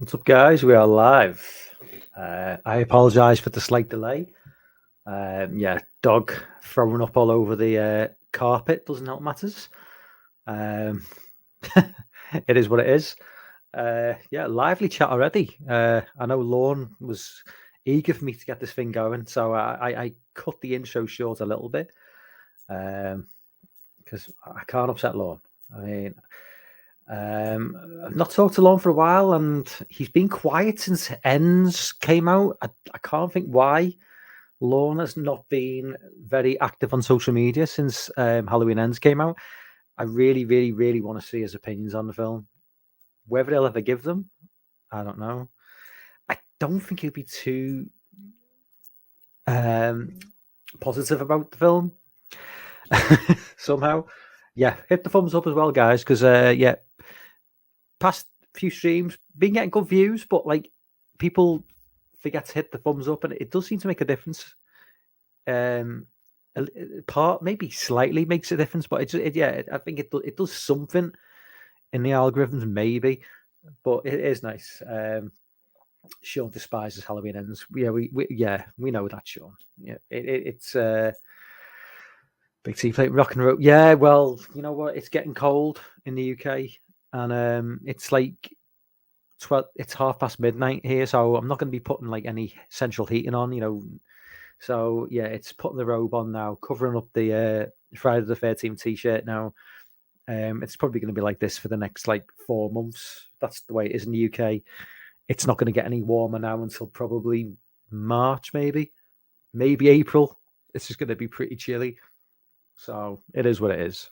What's up, guys? We are live. I apologise for the slight delay. Dog throwing up all over the carpet doesn't help matters. It is what it is. Lively chat already. I know Lorne was eager for me to get this thing going, so I cut the intro short a little bit because I can't upset Lorne. I mean, I've not talked to Lorne for a while, and he's been quiet since Ends came out. I can't think why. Lorne has not been very active on social media since Halloween Ends came out. I really, really, really want to see his opinions on the film. Whether they'll ever give them, I don't know. I don't think he'll be too positive about the film. Somehow. Yeah, hit the thumbs up as well, guys, because past few streams been getting good views, but like people forget to hit the thumbs up, and it does seem to make a difference. Part maybe slightly makes a difference, but I think it does something in the algorithms, maybe, but it is nice. Sean despises Halloween Ends. Yeah, we know that, Sean. Yeah, it's Big T playing rock and roll. Yeah, well, you know what? It's getting cold in the UK, and it's like 12. It's midnight here, so I'm not going to be putting like any central heating on, you know. So yeah, it's putting the robe on now, covering up the Friday the 13th t-shirt now. It's probably going to be like this for the next like 4 months. That's the way it is in the UK. It's not going to get any warmer now until probably March, maybe April. It's just going to be pretty chilly. So it is what it is.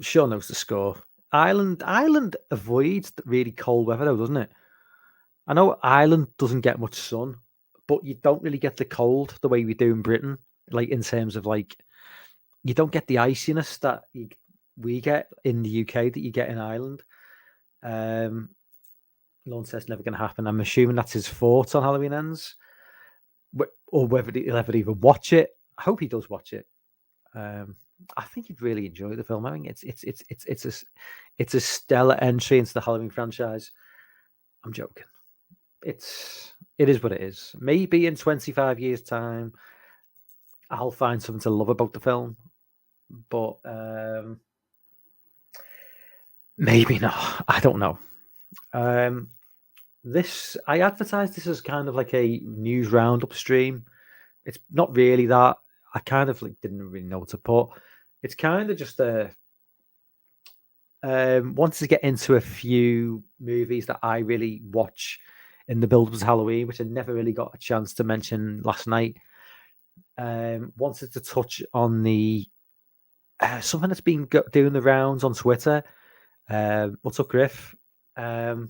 Sean knows the score. Ireland avoids really cold weather, though, doesn't it? I know Ireland doesn't get much sun, but you don't really get the cold the way we do in Britain. Like in terms of like, you don't get the iciness that we get in the UK that you get in Ireland. Lorne says never going to happen. I'm assuming that's his thoughts on Halloween Ends, or whether he'll ever even watch it. I hope he does watch it. I think he'd really enjoy the film. I mean, it's a stellar entry into the Halloween franchise. I'm joking. It is what it is. Maybe in 25 years' time, I'll find something to love about the film, but maybe not. I don't know. I advertised this as kind of like a news roundup stream. It's not really that. I kind of like didn't really know what to put. It's kind of just wanted to get into a few movies that I really watch in the build-up to Halloween, which I never really got a chance to mention last night. Wanted to touch on the something that's been doing the rounds on Twitter. What's up, Griff? The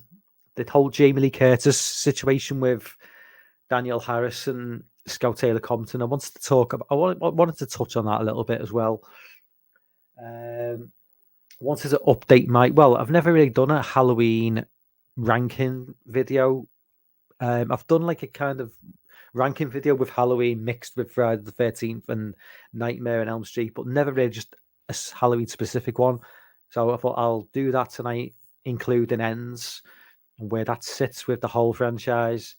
whole Jamie Lee Curtis situation with Danielle Harris and Scout Taylor Compton. I wanted to talk about. I wanted to touch on that a little bit as well. Wanted to update my. Well, I've never really done a Halloween ranking video. I've done like a kind of ranking video with Halloween mixed with Friday the 13th and Nightmare on Elm Street, but never really just a Halloween specific one. So I thought I'll do that tonight, including Ends and where that sits with the whole franchise.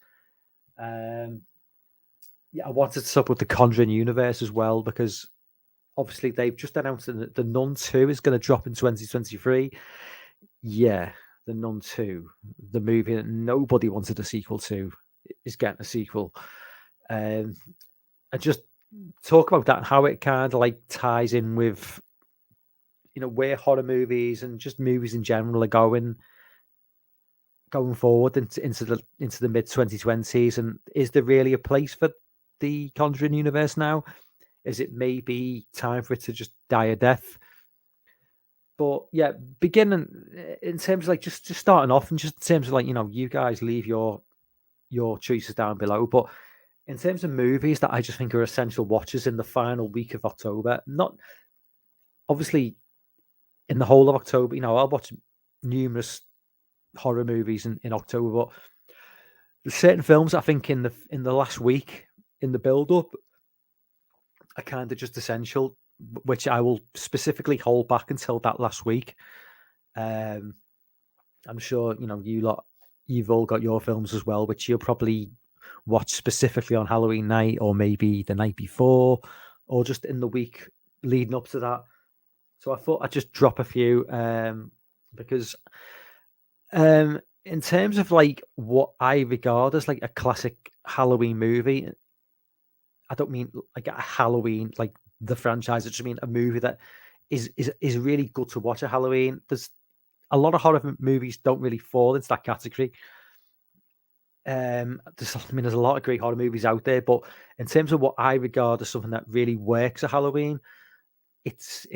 I wanted to talk with the Conjuring universe as well, because obviously they've just announced that The Nun 2 is going to drop in 2023. Yeah, The Nun 2, the movie that nobody wanted a sequel to, is getting a sequel. I just talk about that and how it kind of like ties in with, you know, where horror movies and just movies in general are going forward into the mid 2020s. And is there really a place for the Conjuring universe now? Is it maybe time for it to just die a death? But yeah, beginning in terms of like just starting off, and just in terms of like, you know, you guys leave your choices down below. But in terms of movies that I just think are essential watches in the final week of October, not obviously in the whole of October, you know, I'll watch numerous horror movies in October, but there's certain films I think in the last week in the build up are kind of just essential, which I will specifically hold back until that last week. I'm sure you've all got your films as well, which you'll probably watch specifically on Halloween night, or maybe the night before, or just in the week leading up to that. So I thought I'd just drop a few because in terms of like what I regard as like a classic Halloween movie, I don't mean like a Halloween like the franchise. I just mean a movie that is really good to watch at Halloween. There's a lot of horror movies don't really fall into that category. There's a lot of great horror movies out there, but in terms of what I regard as something that really works at Halloween, it's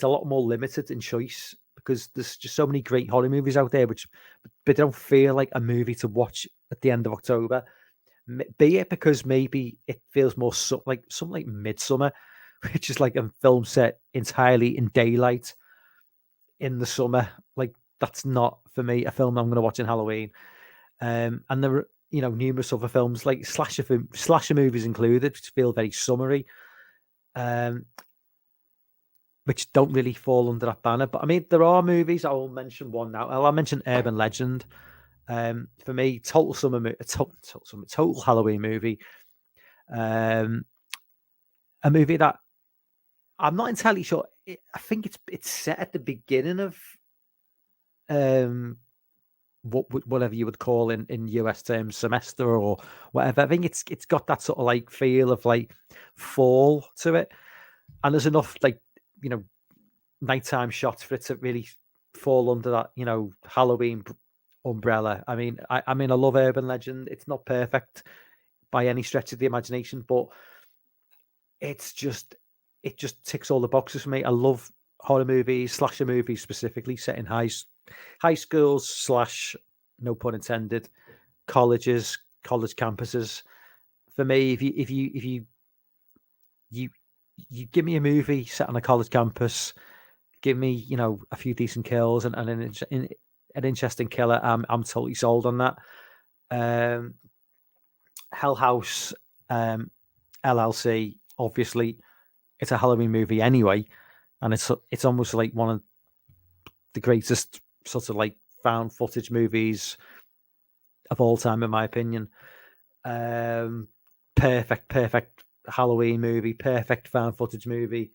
a lot more limited in choice because there's just so many great horror movies out there, but they don't feel like a movie to watch at the end of October. Be it because maybe it feels more like something like Midsummer, which is like a film set entirely in daylight in the summer. Like that's not for me a film I'm going to watch in Halloween. And there are numerous other films like slasher movies included, which feel very summery, which don't really fall under that banner. But I mean, there are movies. I will mention one now. I'll mention Urban Legend. For me, total Halloween movie. A movie that I'm not entirely sure. I think it's set at the beginning of whatever you would call in US terms semester or whatever. I think it's got that sort of like feel of like fall to it, and there's enough like nighttime shots for it to really fall under that Halloween umbrella. I mean, I love Urban Legend. It's not perfect by any stretch of the imagination, but it just ticks all the boxes for me. I love horror movies, slasher movies specifically set in high schools / no pun intended, colleges, college campuses. For me, if you give me a movie set on a college campus, give me a few decent kills and an interesting killer, I'm totally sold on that. Hell House, LLC, obviously it's a Halloween movie anyway, and it's almost like one of the greatest sort of like found footage movies of all time, in my opinion. Perfect Halloween movie, perfect found footage movie,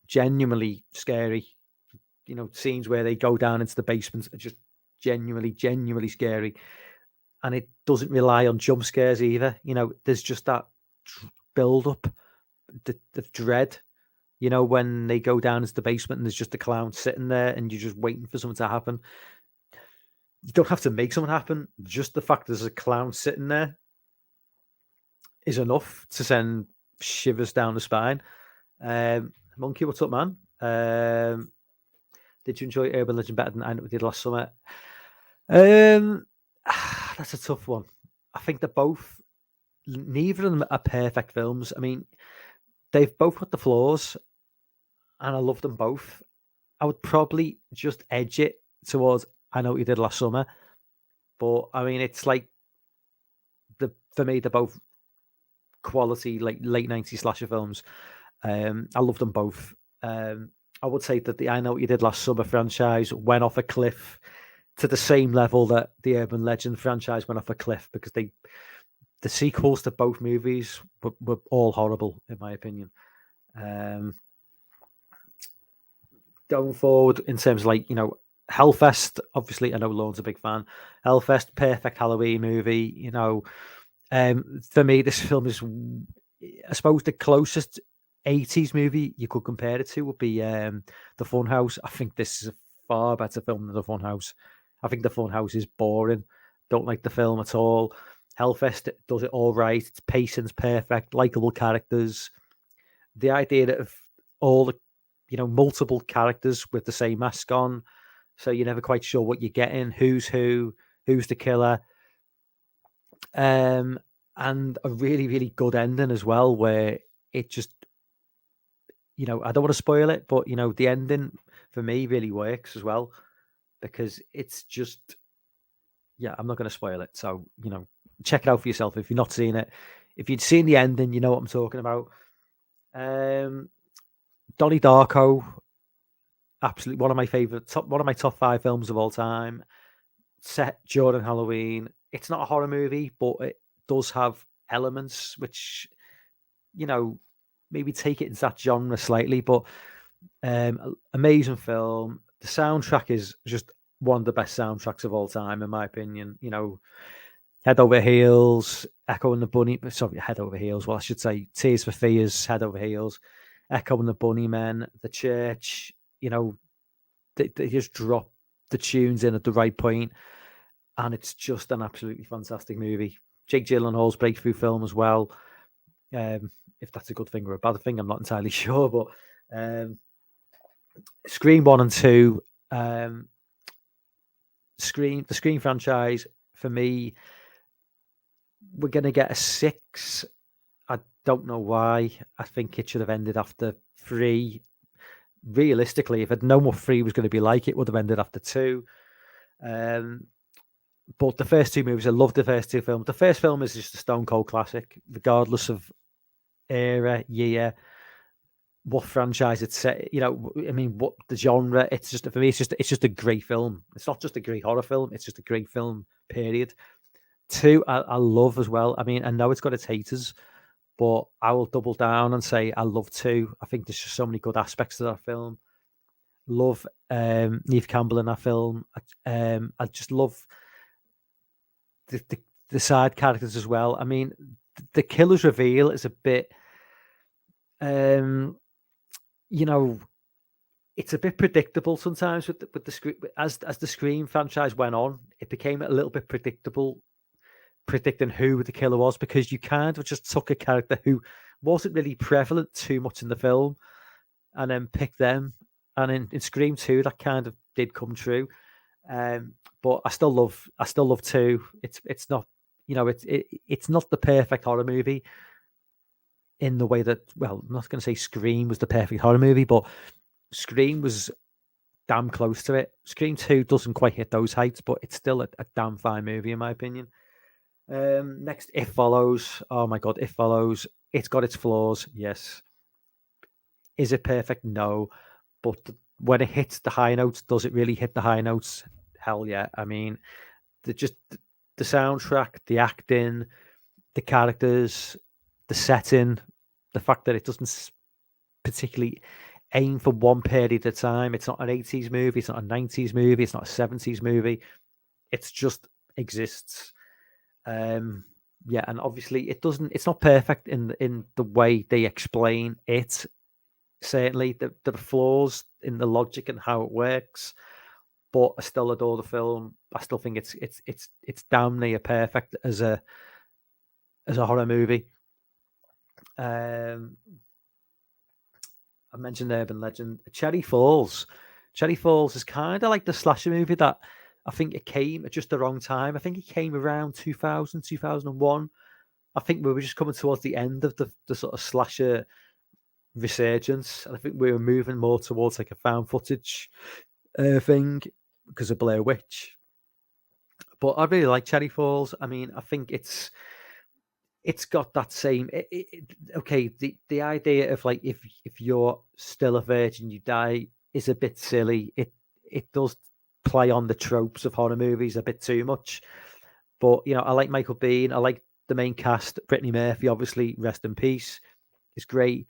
genuinely scary. Scenes where they go down into the basement are just genuinely scary, and it doesn't rely on jump scares either. There's just that build up, the dread. When they go down into the basement and there's just a clown sitting there and you're just waiting for something to happen. You don't have to make something happen. Just the fact there's a clown sitting there is enough to send shivers down the spine. Monkey, what's up, man? Did you enjoy Urban Legend better than I Know What We Did Last Summer? That's a tough one. I think neither of them are perfect films. I mean, they've both got the flaws, and I love them both. I would probably just edge it towards I Know What You Did Last Summer, but I mean, it's like for me, they're both quality, like late 90s slasher films. I love them both. I would say that the I Know What You Did Last Summer franchise went off a cliff to the same level that the Urban Legend franchise went off a cliff, because the sequels to both movies were all horrible, in my opinion. Going forward, in terms of like, Hellfest, obviously, I know Lorne's a big fan. Hellfest, perfect Halloween movie. For me, this film is, I suppose, the closest 80s movie you could compare it to would be The Funhouse. I think this is a far better film than The Funhouse. I think The Funhouse is boring. Don't like the film at all. Hellfest does it all right. Its pacing's perfect, likable characters. The idea of all the, multiple characters with the same mask on, so you're never quite sure what you're getting, who's the killer. And a really, really good ending as well, where it just, I don't want to spoil it, but the ending for me really works as well, because it's just, I'm not going to spoil it. So, check it out for yourself if you're not seeing it. If you'd seen the ending, you know what I'm talking about. Donnie Darko, absolutely one of my top 5 films of all time. set during Halloween. It's not a horror movie, but it does have elements which, maybe take it into that genre slightly. But amazing film. The soundtrack is just one of the best soundtracks of all time, in my opinion. Head Over Heels, Echo and the Bunny. Sorry, Head Over Heels. Well, I should say Tears for Fears, Head Over Heels, Echo and the Bunnymen, The Church. They just drop the tunes in at the right point, and it's just an absolutely fantastic movie. Jake Gyllenhaal's breakthrough film as well. If that's a good thing or a bad thing, I'm not entirely sure. But Scream 1 and 2, the Scream franchise, for me, we're going to get a 6. I don't know why. I think it should have ended after 3. Realistically, if I'd known what 3 was going to be like, it would have ended after 2. But the first 2 movies, I love the first 2 films. The first film is just a stone cold classic, regardless of era, year, what franchise it's set. What the genre. It's just, for me, it's just a great film. It's not just a great horror film. It's just a great film. Period. 2, I love as well. I mean, I know it's got its haters, but I will double down and say I love 2. I think there's just so many good aspects to that film. Love Neve Campbell in that film. I just love the side characters as well. I mean, the killer's reveal is a bit, it's a bit predictable sometimes with the Scream. As the Scream franchise went on, it became a little bit predictable, predicting who the killer was, because you kind of just took a character who wasn't really prevalent too much in the film and then picked them. And in Scream 2, that kind of did come true. But I still love 2. It's not, it's not the perfect horror movie in the way that, well, I'm not going to say Scream was the perfect horror movie, but Scream was damn close to it. Scream 2 doesn't quite hit those heights, but it's still a damn fine movie in my opinion. Next, It Follows. Oh my God, It Follows. It's got its flaws, yes. Is it perfect? No. But when it hits the high notes, does it really hit the high notes? Hell yeah. I mean, the soundtrack, the acting, the characters, the setting, the fact that it doesn't particularly aim for one period at a time. It's not an 80s movie. It's not a 90s movie. It's not a 70s movie. It just exists. Yeah, and obviously it's not perfect in the way they explain it. Certainly there are flaws in the logic and how it works, but I still adore the film. I still think it's damn near perfect as a horror movie. I mentioned Urban Legend. Cherry Falls. Cherry Falls is kind of like the slasher movie that I think it came at just the wrong time. I think it came around 2000, 2001. I think we were just coming towards the end of the sort of slasher resurgence. And I think we were moving more towards like a found footage thing because of Blair Witch. But I really like Cherry Falls. I mean, I think it's got that same. Okay, the idea of like if you're still a virgin, you die is a bit silly. It does play on the tropes of horror movies a bit too much. But I like Michael Biehn. I like the main cast. Brittany Murphy, obviously, rest in peace. It's great.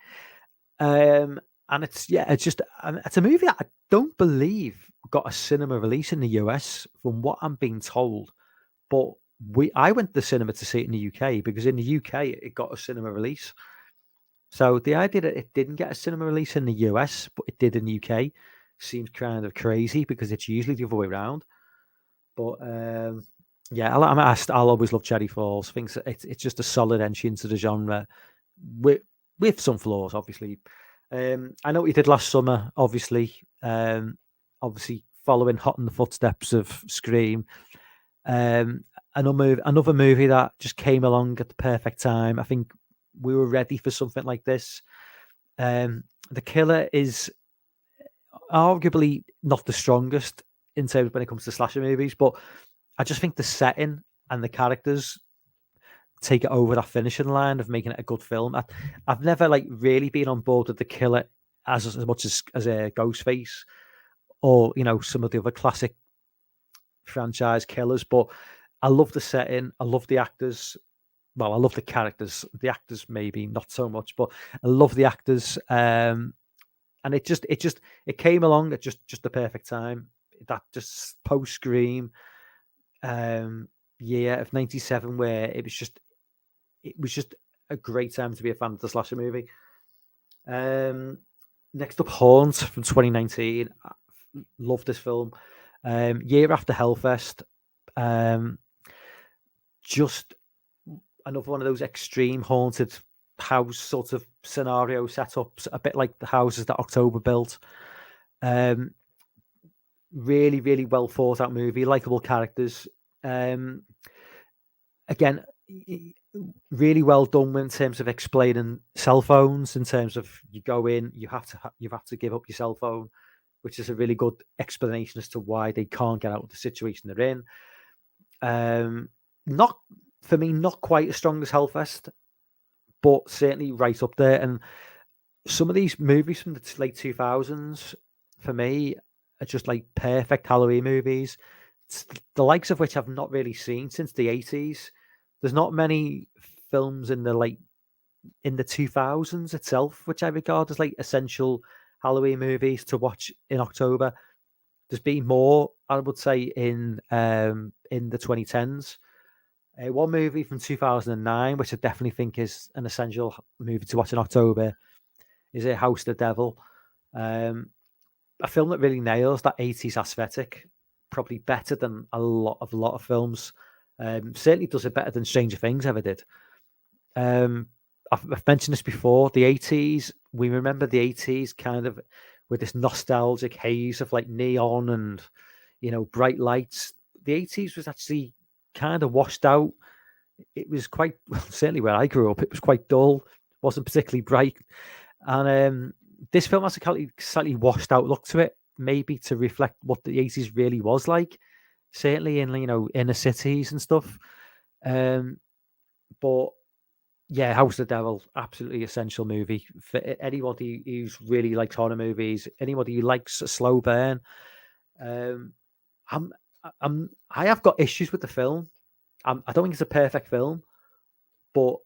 And it's a movie that I don't believe got a cinema release in the US, from what I'm being told. But I went to the cinema to see it in the UK, because in the UK it got a cinema release. So the idea that it didn't get a cinema release in the US, but it did in the UK, seems kind of crazy, because it's usually the other way around. But yeah, I'll always love Cherry Falls. Thinks it's just a solid entry into the genre, with some flaws, obviously. I know what he did last summer, obviously. Obviously following hot in the footsteps of Scream. Another movie that just came along at the perfect time. I think we were ready for something like this. The Killer is arguably not the strongest in terms when it comes to slasher movies, but I just think the setting and the characters take it over that finishing line of making it a good film. I've never really been on board with The Killer as much as a Ghostface, or some of the other classic franchise killers, but I love the setting. I love the actors. Well, I love the characters. The actors maybe not so much, but I love the actors. And it came along at just the perfect time. That just post Scream year of '97, where it was just a great time to be a fan of the slasher movie. Next up, Haunt from 2019. I love this film. Year after Hellfest. Just another one of those extreme haunted house sort of scenario setups, a bit like the houses that October built. Really, really well thought out movie, likable characters. Again, really well done in terms of explaining cell phones. In terms of you go in, you have to give up your cell phone, which is a really good explanation as to why they can't get out of the situation they're in. Not for me, not quite as strong as Hellfest, but certainly right up there. And some of these movies from the late 2000s, for me, are just like perfect Halloween movies, the likes of which I've not really seen since the 80s. There's not many films in the 2000s itself, which I regard as like essential Halloween movies to watch in October. There's been more, I would say, in the 2010s. One movie from 2009, which I definitely think is an essential movie to watch in October, is A House of the Devil. A film that really nails that 80s aesthetic, probably better than a lot of films. Certainly does it better than Stranger Things ever did. I've mentioned this before. The 80s, we remember the 80s kind of with this nostalgic haze of like neon and, bright lights. The 80s was actually kind of washed out. It was quite, well, certainly where I grew up, it was quite dull, wasn't particularly bright. And this film has a slightly washed out look to it, maybe to reflect what the 80s really was like, certainly in, inner cities and stuff. But yeah, House of the Devil, absolutely essential movie for anybody who's really likes horror movies, anybody who likes a slow burn. I have got issues with the film. I don't think it's a perfect film, but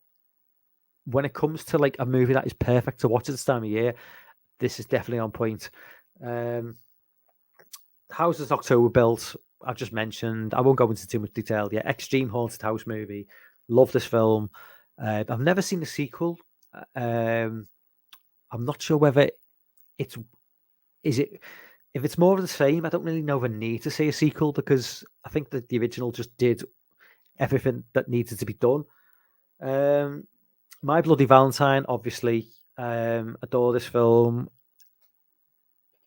when it comes to like a movie that is perfect to watch at this time of year, this is definitely on point. Houses October built, I've just mentioned. I won't go into too much detail yet. Extreme haunted house movie. Love this film. I've never seen the sequel. I'm not sure whether if it's more of the same. I don't really know the need to see a sequel because I think that the original just did everything that needed to be done. My Bloody Valentine, obviously, adore this film.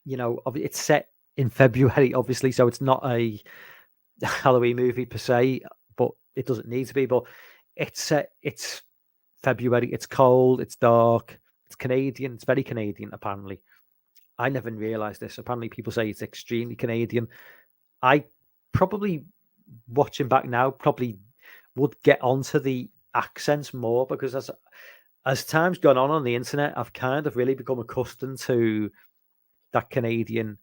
It's set in February, obviously, so it's not a Halloween movie per se, but it doesn't need to be. But it's February, it's cold, it's dark, it's Canadian, it's very Canadian, apparently. I never realised this. Apparently, people say it's extremely Canadian. I probably, watching back now, probably would get onto the accents more because as time's gone on the internet, I've kind of really become accustomed to that Canadian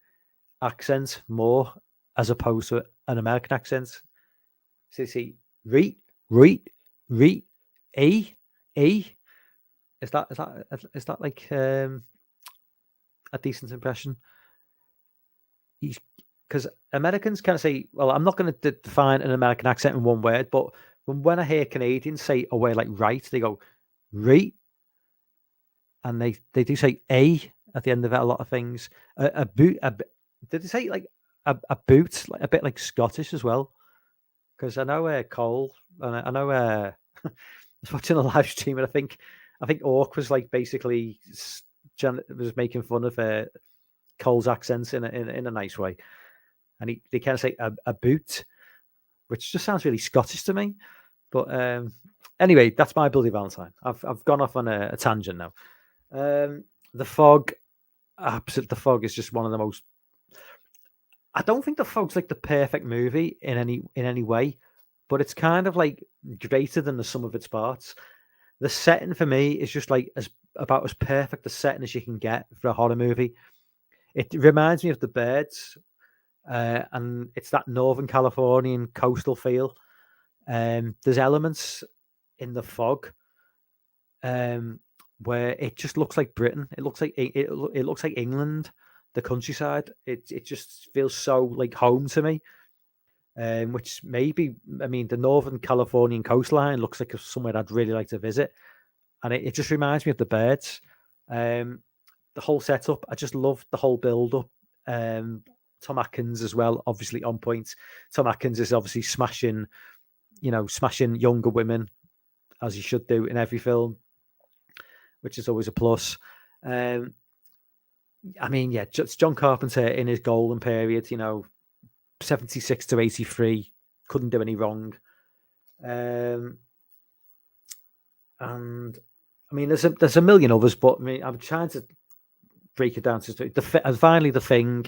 accent more as opposed to an American accent. So you see, reet, e. Is that like a decent impression? Because Americans kind of say, well, I'm not going to define an American accent in one word, but when I hear Canadians say a word like right, they go reet, and they do say a at the end of it. A lot of things. A boot. Did they say like a boot? Like a bit like Scottish as well. Because I know Cole, and I know I was watching a live stream, and I think Orc was like basically was making fun of Cole's accents in a nice way, and they kind of say a boot, which just sounds really Scottish to me. But anyway, that's My Bloody Valentine. I've gone off on a tangent now. The Fog, The Fog is just one of the most. I don't think The Fog's like the perfect movie in any way, but it's kind of like greater than the sum of its parts. The setting for me is just like about as perfect a setting as you can get for a horror movie. It reminds me of The Birds, and it's that Northern Californian coastal feel. There's elements in the fog where it just looks like Britain. It looks like it looks like England, the countryside. It just feels so like home to me. Which maybe, I mean, the Northern Californian coastline looks like somewhere I'd really like to visit, and it just reminds me of the birds. The whole setup, I just love the whole build up. Tom Atkins as well, obviously on point. Tom Atkins is obviously smashing younger women, as he should do in every film, which is always a plus. I mean, yeah, just John Carpenter in his golden period, 76 to 83, couldn't do any wrong. And I mean, there's a million others, but I mean, I'm trying to break it down to finally The Thing.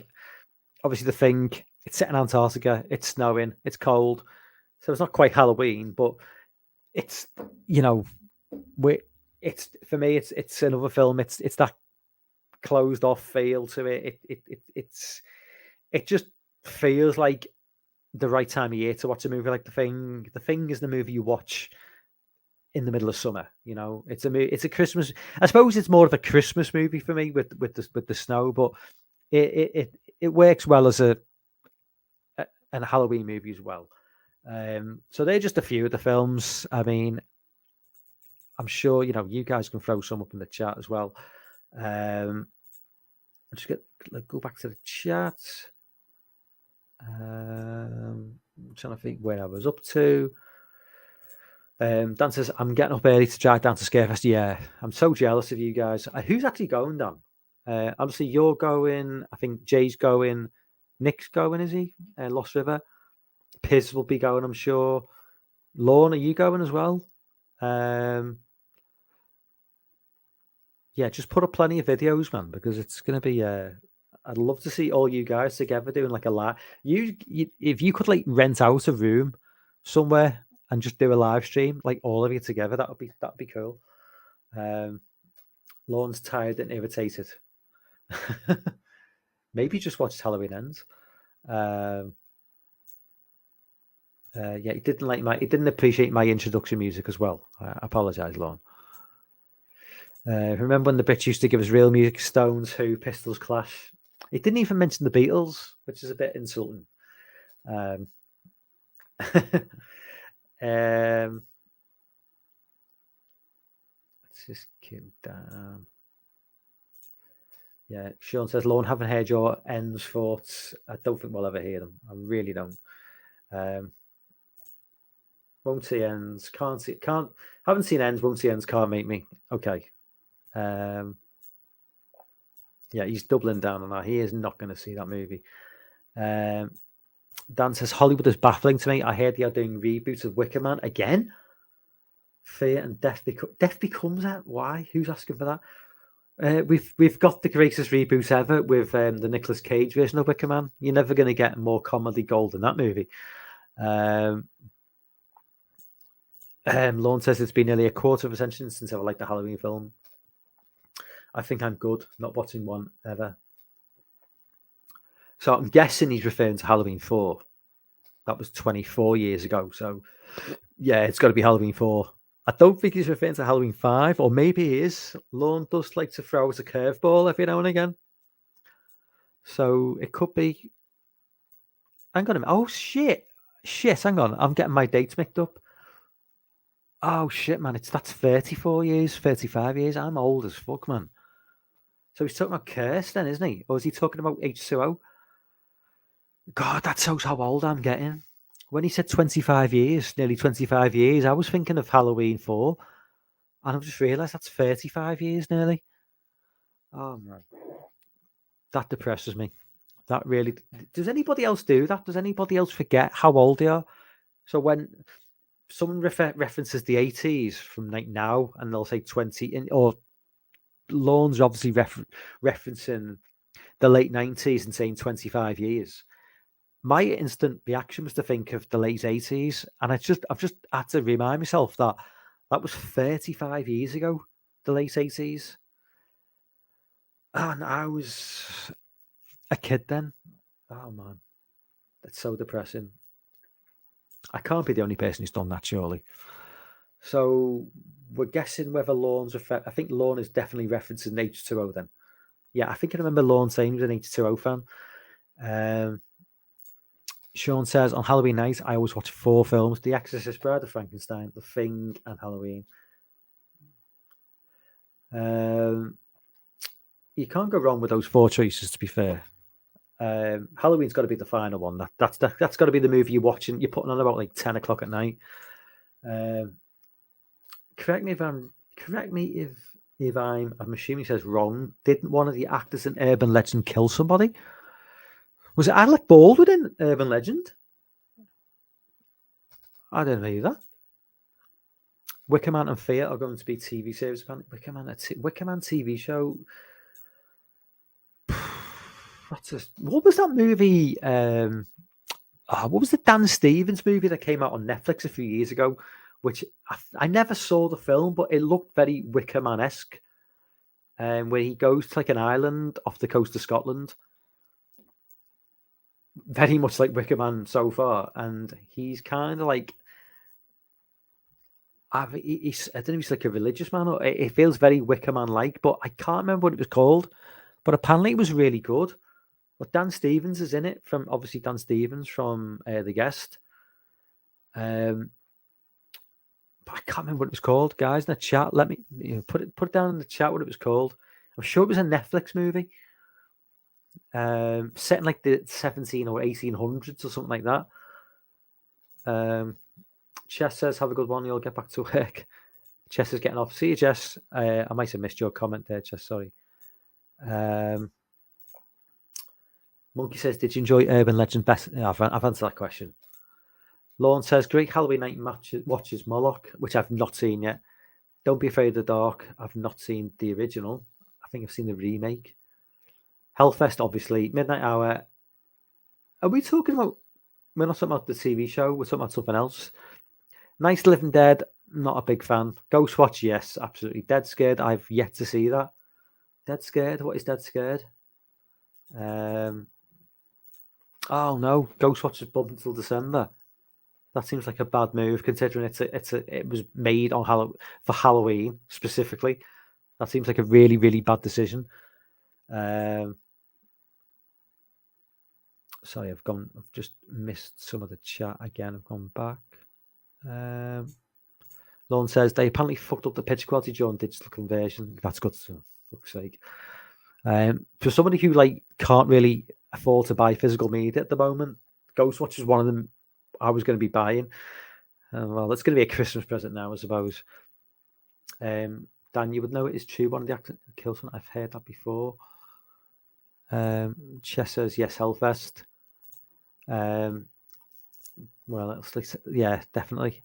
Obviously, The Thing. It's set in Antarctica. It's snowing. It's cold, so it's not quite Halloween, but it's it's for me. It's another film. It's that closed off feel to it. It just feels like the right time of year to watch a movie like The Thing. The Thing is the movie you watch in the middle of summer. It's a Christmas. I suppose it's more of a Christmas movie for me with the snow, but it works well as a Halloween movie as well. So they're just a few of the films. I mean, I'm sure you guys can throw some up in the chat as well. I'll just go back to the chat. I'm trying to think where I was up to. Dan says, I'm getting up early to drive down to Scarefest. Yeah, I'm so jealous of you guys. Who's actually going, Dan? Obviously, you're going. I think Jay's going. Nick's going, is he? Lost River. Piz will be going, I'm sure. Lorne, are you going as well? Yeah, just put up plenty of videos, man, because it's going to be... I'd love to see all you guys together doing like a live... If you could like rent out a room somewhere and just do a live stream, like all of you together, that'd be cool. Lorne's tired and irritated. Maybe just watched Halloween Ends. Yeah, he didn't appreciate my introduction music as well. I apologize, Lorne. Remember when the Brits used to give us real music? Stones, Who, Pistols, Clash. It didn't even mention the Beatles, which is a bit insulting. Let's just keep down. Yeah, Sean says, Lorne, haven't heard your Ends thoughts. I don't think we'll ever hear them. I really don't. Won't see Ends. Haven't seen Ends. Won't see Ends. Can't make me. Okay. Yeah, he's doubling down on that. He is not going to see that movie. Dan says, Hollywood is baffling to me. I heard they are doing reboots of Wicker Man again. Fear and Death becomes that. Why? Who's asking for that? We've got the greatest reboot ever with the Nicolas Cage version of Wicker Man. You're never going to get more comedy gold than that movie. Lorne says it's been nearly a quarter of a century since I liked the Halloween film. I think I'm good, not watching one ever. So I'm guessing he's referring to Halloween 4. That was 24 years ago. So yeah, it's got to be Halloween 4. I don't think he's referring to Halloween 5, or maybe he is. Lorne does like to throw us a curveball every now and again. So it could be. Hang on a minute. Oh, shit. Hang on. I'm getting my dates mixed up. Oh, shit, man. That's 34 years, 35 years. I'm old as fuck, man. So he's talking about Curse then, isn't he? Or is he talking about H2O? God, that shows how old I'm getting. When he said 25 years, nearly 25 years, I was thinking of Halloween 4. And I've just realised that's 35 years nearly. Oh, man. That depresses me. That really... Does anybody else do that? Does anybody else forget how old they are? So when someone references the 80s from like now, and they'll say 20... or Lorne's obviously referencing the late 90s and saying 25 years. My instant reaction was to think of the late 80s, and I've just had to remind myself that was 35 years ago, the late 80s. And I was a kid then. Oh, man. That's so depressing. I can't be the only person who's done that, surely. So we're guessing whether Lorne's I think Lorne is definitely referencing H2O then. Yeah, I think I remember Lorne saying he was an H2O fan. Sean says, on Halloween night, I always watch 4 films: The Exorcist, Bride of Frankenstein, The Thing, and Halloween. You can't go wrong with those 4 choices, to be fair. Halloween's got to be the final one. That's got to be the movie you're watching. You're putting on about like 10 o'clock at night. Correct me if I'm assuming he says wrong. Didn't one of the actors in Urban Legend kill somebody? Was it Alec Baldwin in Urban Legend? I don't know that. Wicker Man and Fear are going to be TV series. Wicker Man TV show. What was that movie? What was the Dan Stevens movie that came out on Netflix a few years ago? Which I never saw the film, but it looked very Wicker Man-esque. Where he goes to like an island off the coast of Scotland. Very much like Wicker Man so far. And he's kind of like, I don't know if he's like a religious man, or it feels very Wicker Man-like, but I can't remember what it was called. But apparently it was really good. But Dan Stevens is in it, from obviously Dan Stevens from The Guest. But I can't remember what it was called, guys. In the chat, let me put it down in the chat what it was called. I'm sure it was a Netflix movie, set in like the 17 or 1800s or something like that. Chess says, "Have a good one. You'll get back to work." Chess is getting off. See you, Jess. I might have missed your comment there, Chess. Sorry. Monkey says, "Did you enjoy Urban Legend best?" I've answered that question. Lorne says, "Great Halloween night watches Moloch, which I've not seen yet. Don't Be Afraid of the Dark. I've not seen the original. I think I've seen the remake. Hellfest, obviously. Midnight Hour. Are we talking about? We're not talking about the TV show. We're talking about something else. Nice Living Dead. Not a big fan. Ghostwatch, yes, absolutely. Dead Scared. I've yet to see that. Dead Scared. What is Dead Scared? Oh no, Ghostwatch is bumped until December. That seems like a bad move, considering it was made on for Halloween specifically. That seems like a really, really bad decision. Sorry, I've just missed some of the chat again. I've gone back. Lorne says they apparently fucked up the picture quality during digital conversion. That's good, for fuck's sake. For somebody who can't really afford to buy physical media at the moment, Ghostwatch is one of them I was going to be buying. Well, it's going to be a Christmas present now, I suppose. Dan, you would know it is true. One of the actors killed someone. I've heard that before. Chess says yes, Hellfest. Well, yeah, definitely.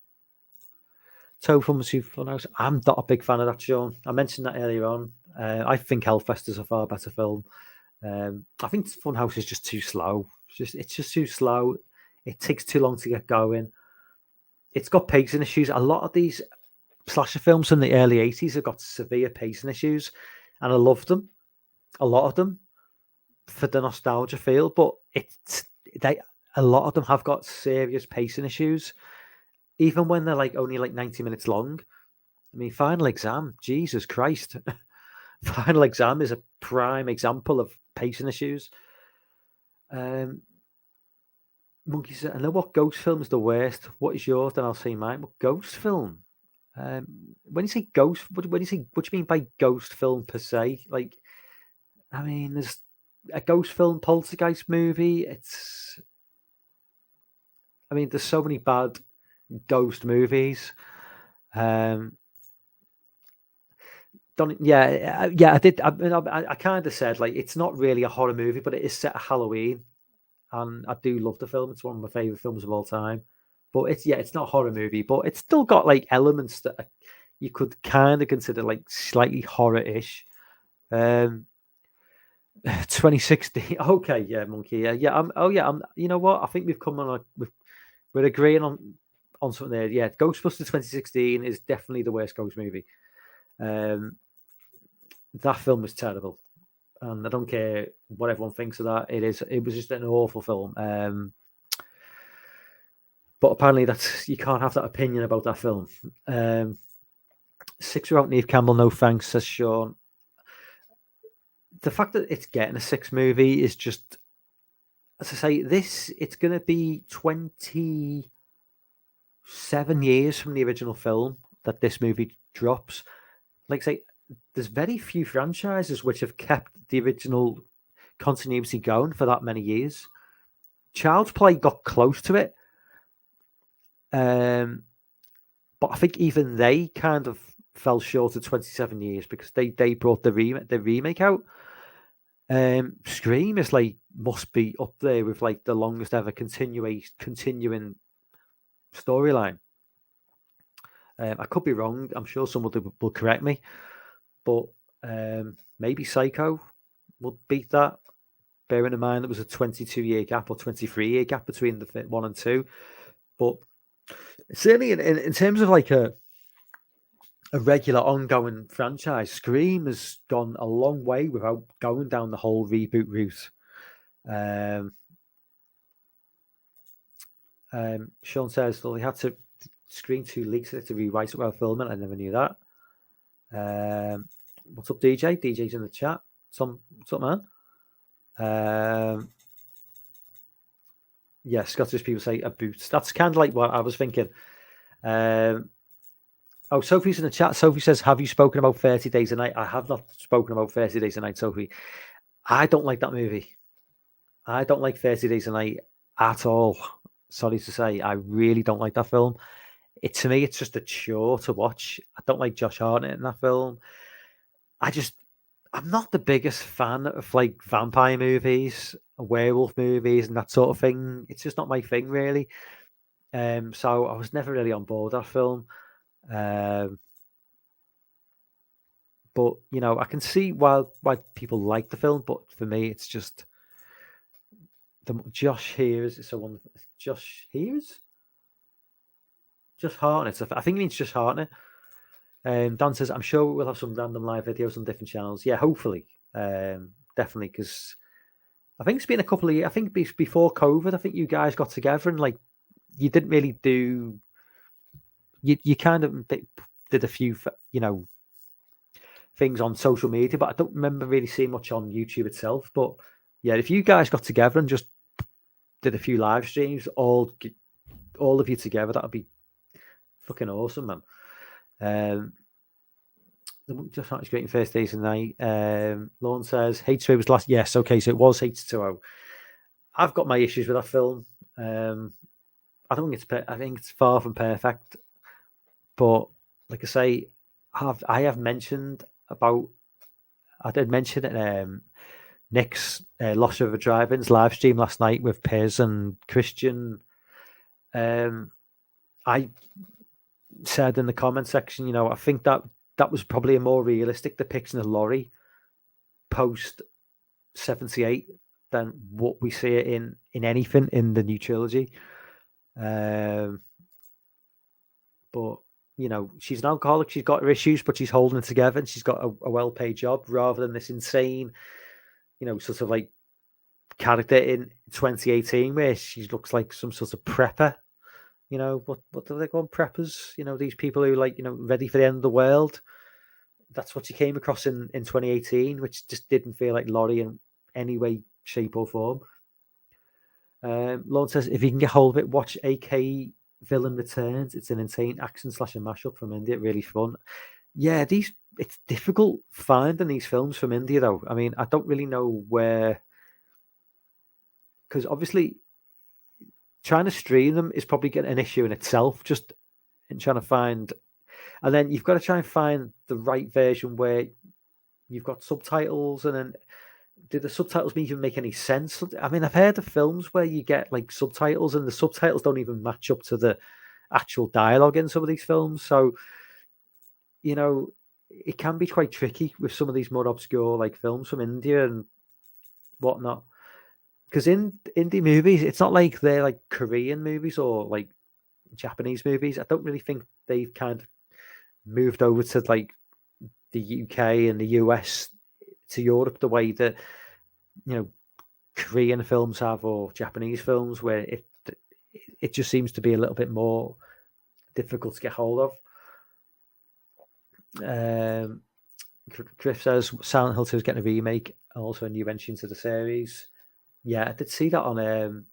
Toe from Funhouse. I'm not a big fan of that, Sean. I mentioned that earlier on. I think Hellfest is a far better film. I think Funhouse is just too slow. It's just too slow. It takes too long to get going. It's got pacing issues. A lot of these slasher films from the early 80s have got severe pacing issues, and I love them. A lot of them for the nostalgia feel, but a lot of them have got serious pacing issues, even when they're only 90 minutes long. I mean, Final Exam, Jesus Christ. Final Exam is a prime example of pacing issues. Monkey said, "I know what ghost film is the worst. What is yours? Then I'll say mine." What ghost film? When you say ghost, what do you mean by ghost film per se? I mean, there's a ghost film, Poltergeist movie. There's so many bad ghost movies. I did. I kind of said it's not really a horror movie, but it is set at Halloween, and I do love the film. It's one of my favorite films of all time. But it's not a horror movie, but it's still got elements that you could kind of consider slightly horror-ish. 2016. Okay, yeah, Monkey. Yeah. You know what? I think we've come on. We're agreeing on something there. Yeah, Ghostbusters 2016 is definitely the worst ghost movie. That film was terrible, and I don't care what everyone thinks of that. It was just an awful film. But apparently, you can't have that opinion about that film. 6-year-old Neve Campbell, no thanks, says Sean. The fact that it's getting a 6 movie is just, as I say, it's going to be 27 years from the original film that this movie drops. Like I say, there's very few franchises which have kept the original continuity going for that many years. Child's Play got close to it, but I think even they kind of fell short of 27 years because they brought the remake out. Scream is must be up there with the longest ever continuing storyline. I could be wrong. I'm sure someone will correct me, but maybe Psycho would beat that. Bearing in mind there was a 22-year gap or 23-year gap between the 1 and 2, but certainly in terms of a regular ongoing franchise, Scream has gone a long way without going down the whole reboot route. Sean says they had to screen 2 leaks to rewrite it while filming. I never knew that. What's up, DJ? DJ's in the chat. What's up, man? Yeah, Scottish people say a boot. That's kind of like what I was thinking. Sophie's in the chat. Sophie says, have you spoken about 30 Days a Night? I have not spoken about 30 Days a Night, Sophie. I don't like that movie. I don't like 30 Days a Night at all. Sorry to say, I really don't like that film. To me, it's just a chore to watch. I don't like Josh Hartnett in that film. I'm not the biggest fan of vampire movies, werewolf movies, and that sort of thing. It's just not my thing, really. So I was never really on board that film. But I can see why people like the film, but for me, it's just Josh Hears. So Josh Hears, Josh Hartnett. I think he means Josh Hartnett. Dan says, I'm sure we'll have some random live videos on different channels. Yeah, hopefully, definitely, because I think it's been a couple of years. I think before COVID, I think you guys got together and you didn't really do. You kind of did a few, things on social media, but I don't remember really seeing much on YouTube itself. But yeah, if you guys got together and just did a few live streams, all of you together, that would be fucking awesome, man. Just not great in 30 Days a Night. Lorne says H2O was last. Yes, okay, so it was H2O. I've got my issues with that film. I don't think I think it's far from perfect, but like I say, I have mentioned about. I did mention it. Nick's Lost River Drive-In's live stream last night with Piers and Christian. I said in the comment section, I think that was probably a more realistic depiction of Laurie post 78 than what we see in anything in the new trilogy. But she's an alcoholic. She's got her issues, but she's holding it together, and she's got a well-paid job rather than this insane, sort of character in 2018 where she looks like some sort of prepper. What do they call them? Preppers? These people who ready for the end of the world. That's what she came across in 2018, which just didn't feel like Laurie in any way, shape, or form. Lord says, if you can get hold of it, watch AK Villain Returns. It's an insane action / a mashup from India. Really fun. Yeah, it's difficult finding these films from India, though. I mean, I don't really know where, because obviously trying to stream them is probably an issue in itself, just in trying to find, and then you've got to try and find the right version where you've got subtitles, and then do the subtitles even make any sense? I mean, I've heard of films where you get subtitles and the subtitles don't even match up to the actual dialogue in some of these films. So, it can be quite tricky with some of these more obscure films from India and whatnot. Because in indie movies, it's not like they're Korean movies or Japanese movies. I don't really think they've kind of moved over to the UK and the US to Europe the way that Korean films have or Japanese films, where it just seems to be a little bit more difficult to get hold of. Griff says Silent Hill 2 is getting a remake, also a new entry into the series. Yeah, I did see that on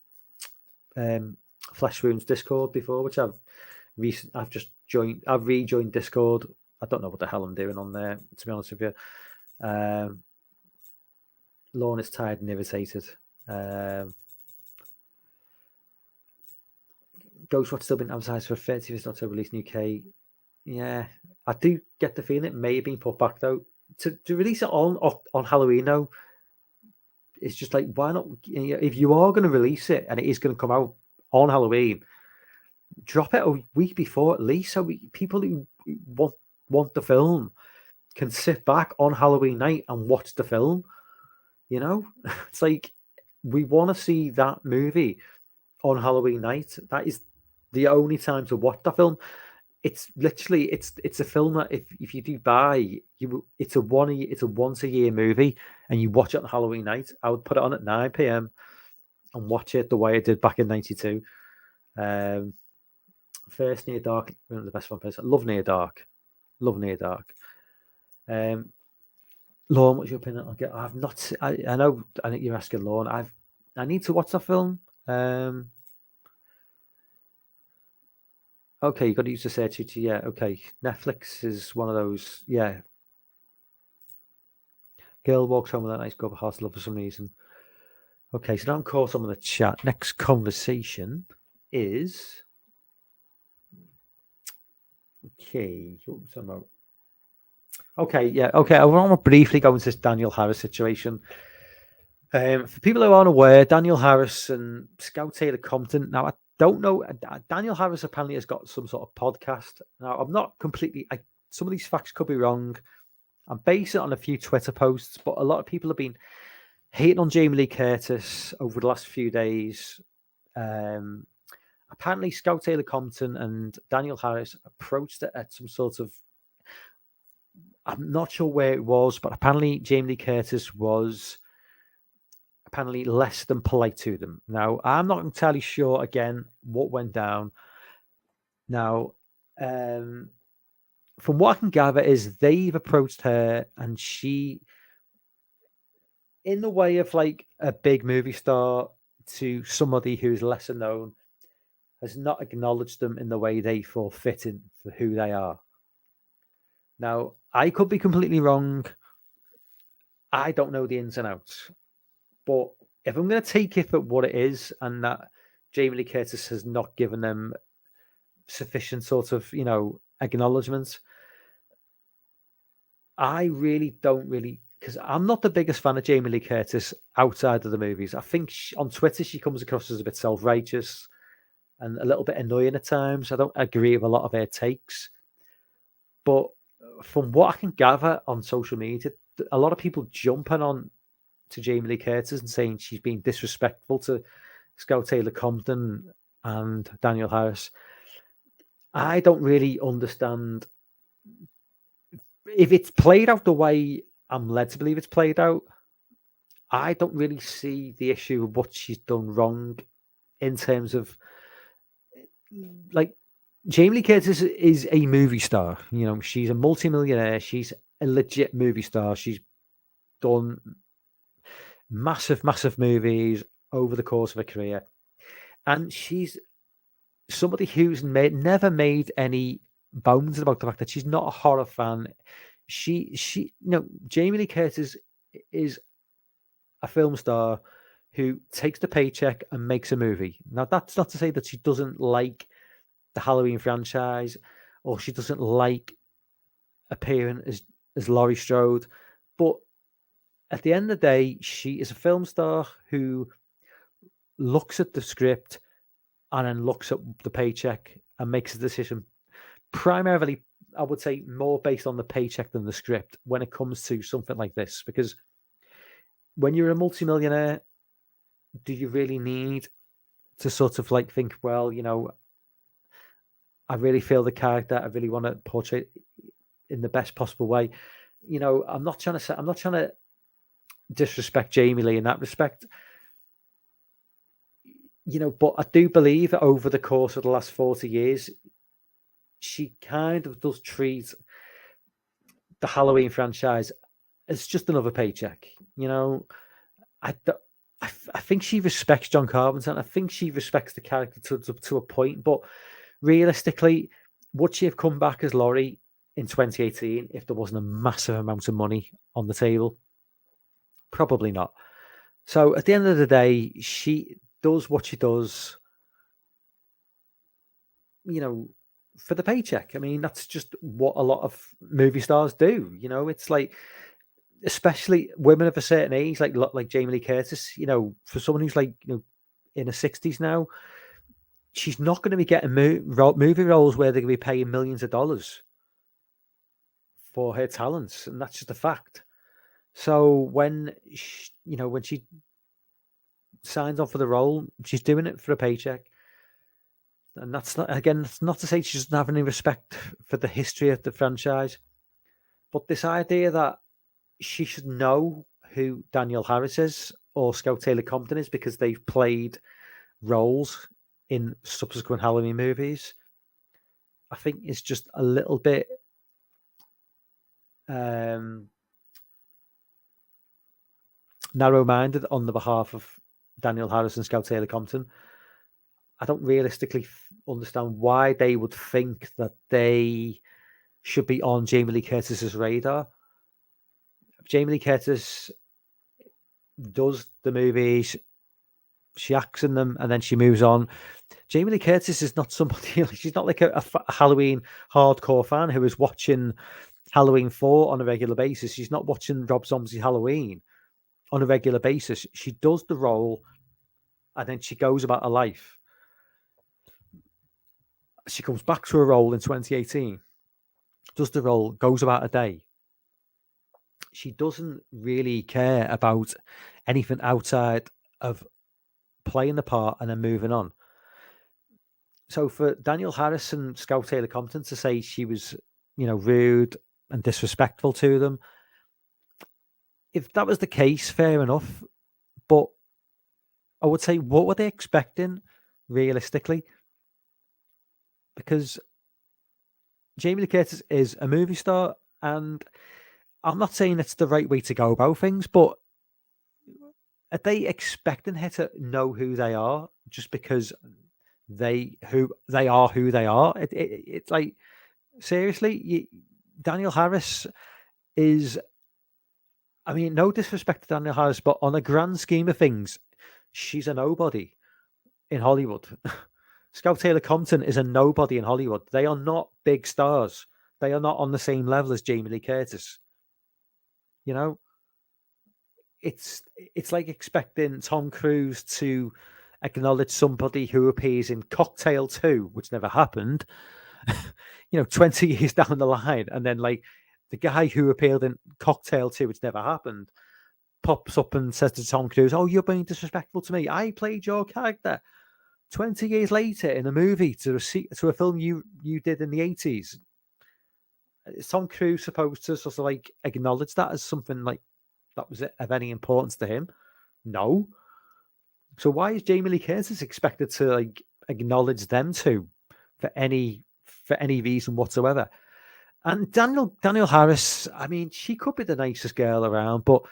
Flesh Wounds Discord before, which I've rejoined Discord. I don't know what the hell I'm doing on there, to be honest with you. Lorne is tired and irritated. Ghostwatch still been advertised for 30th October release in UK. Yeah, I do get the feeling it may have been put back though. To release it on Halloween though, it's just like, why not? If you are going to release it and it is going to come out on Halloween, drop it a week before at least, so people who want the film can sit back on Halloween night and watch the film. It's like, we want to see that movie on Halloween night. That is the only time to watch that film. It's literally it's a film that if you do buy, it's a once a year movie, and you watch it on Halloween night. I would put it on at 9 p.m. and watch it the way I did back in '92. First Near Dark, one of the best vampires. I love Near Dark. Lorne, what's your opinion? I've not. I know you're asking Lorne. I need to watch that film. Okay, you got to use the search to yeah. Okay, Netflix is one of those. Yeah. Girl walks home with that nice cup of hot love for some reason. Okay, so now I'm caught up on the chat. Next conversation is okay. Okay, yeah, okay. I want to briefly go into this Danielle Harris situation. For people who aren't aware, Danielle Harris and Scout Taylor Compton. Now, I don't know. Danielle Harris apparently has got some sort of podcast. Now, I'm not completely. Some of these facts could be wrong. I'm basing it on a few Twitter posts, but a lot of people have been hating on Jamie Lee Curtis over the last few days. Apparently, Scout Taylor Compton and Danielle Harris approached it at some sort of. I'm not sure where it was, but apparently Jamie Lee Curtis was apparently less than polite to them. Now, I'm not entirely sure, again, what went down. Now, from what I can gather is they've approached her, and she, in the way of like a big movie star to somebody who is lesser known, has not acknowledged them in the way they feel fitting for who they are. Now, I could be completely wrong. I don't know the ins and outs. But if I'm going to take it for what it is, and that Jamie Lee Curtis has not given them sufficient sort of, acknowledgements, I really don't because I'm not the biggest fan of Jamie Lee Curtis outside of the movies. I think on Twitter she comes across as a bit self-righteous and a little bit annoying at times. I don't agree with a lot of her takes. But from what I can gather on social media, a lot of people jumping on to Jamie Lee Curtis and saying she's been disrespectful to Scout Taylor Compton and Danielle Harris. I don't really understand if it's played out the way I'm led to believe it's played out. I don't really see the issue of what she's done wrong in terms of like Jamie Lee Curtis is a movie star. She's a multimillionaire. She's a legit movie star. She's done massive movies over the course of her career, and she's somebody who's never made any bones about the fact that she's not a horror fan. Jamie Lee Curtis is a film star who takes the paycheck and makes a movie. Now, that's not to say that she doesn't like the Halloween franchise or she doesn't like appearing as Laurie Strode, but at the end of the day, she is a film star who looks at the script and then looks at the paycheck and makes a decision. Primarily, I would say more based on the paycheck than the script when it comes to something like this. Because when you're a multimillionaire, do you really need to sort of like think, well, I really feel the character, I really want to portray it in the best possible way. I'm not trying to disrespect Jamie Lee in that respect. But I do believe that over the course of the last 40 years, she kind of does treat the Halloween franchise as just another paycheck. I, I think she respects John Carpenter, and I think she respects the character to a point. But realistically, would she have come back as Laurie in 2018 if there wasn't a massive amount of money on the table? Probably not. So at the end of the day, she does what she does, for the paycheck. I mean, that's just what a lot of movie stars do. It's like, especially women of a certain age, like Jamie Lee Curtis. For someone who's like in her 60s now, she's not going to be getting movie roles where they're going to be paying millions of dollars for her talents, and that's just a fact. So when she signs on for the role, she's doing it for a paycheck. And that's not to say she doesn't have any respect for the history of the franchise, but this idea that she should know who Danielle Harris is or Scout Taylor Compton is because they've played roles in subsequent Halloween movies, I think is just a little bit narrow-minded on the behalf of Danielle Harris and Scout Taylor Compton. I don't realistically understand why they would think that they should be on Jamie Lee Curtis's radar. Jamie Lee Curtis does the movies, she acts in them, and then she moves on. Jamie Lee Curtis is not somebody, she's not like a Halloween hardcore fan who is watching Halloween 4 on a regular basis. She's not watching Rob Zombie's Halloween on a regular basis. She does the role, and then she goes about her life. She comes back to her role in 2018, does the role, goes about a day. She doesn't really care about anything outside of playing the part and then moving on. So for Danielle Harris and Scout Taylor Compton to say she was, rude and disrespectful to them, if that was the case, fair enough. But I would say, what were they expecting realistically? Because Jamie Lee Curtis is a movie star, and I'm not saying it's the right way to go about things, but are they expecting her to know who they are just because they are who they are? It's like, seriously, Danielle Harris is, I mean, no disrespect to Danielle Harris, but on a grand scheme of things, she's a nobody in Hollywood. Scout Taylor Compton is a nobody in Hollywood. They are not big stars. They are not on the same level as Jamie Lee Curtis. It's like expecting Tom Cruise to acknowledge somebody who appears in Cocktail 2, which never happened, 20 years down the line, and then like the guy who appeared in Cocktail 2, which never happened, pops up and says to Tom Cruise, "Oh, you're being disrespectful to me. I played your character 20 years later in a movie to a film you did in the 80s. Is Tom Cruise supposed to sort of like acknowledge that as something like that was of any importance to him? No. So why is Jamie Lee Curtis expected to like acknowledge them two for any reason whatsoever? And Danielle Harris, I mean, she could be the nicest girl around, but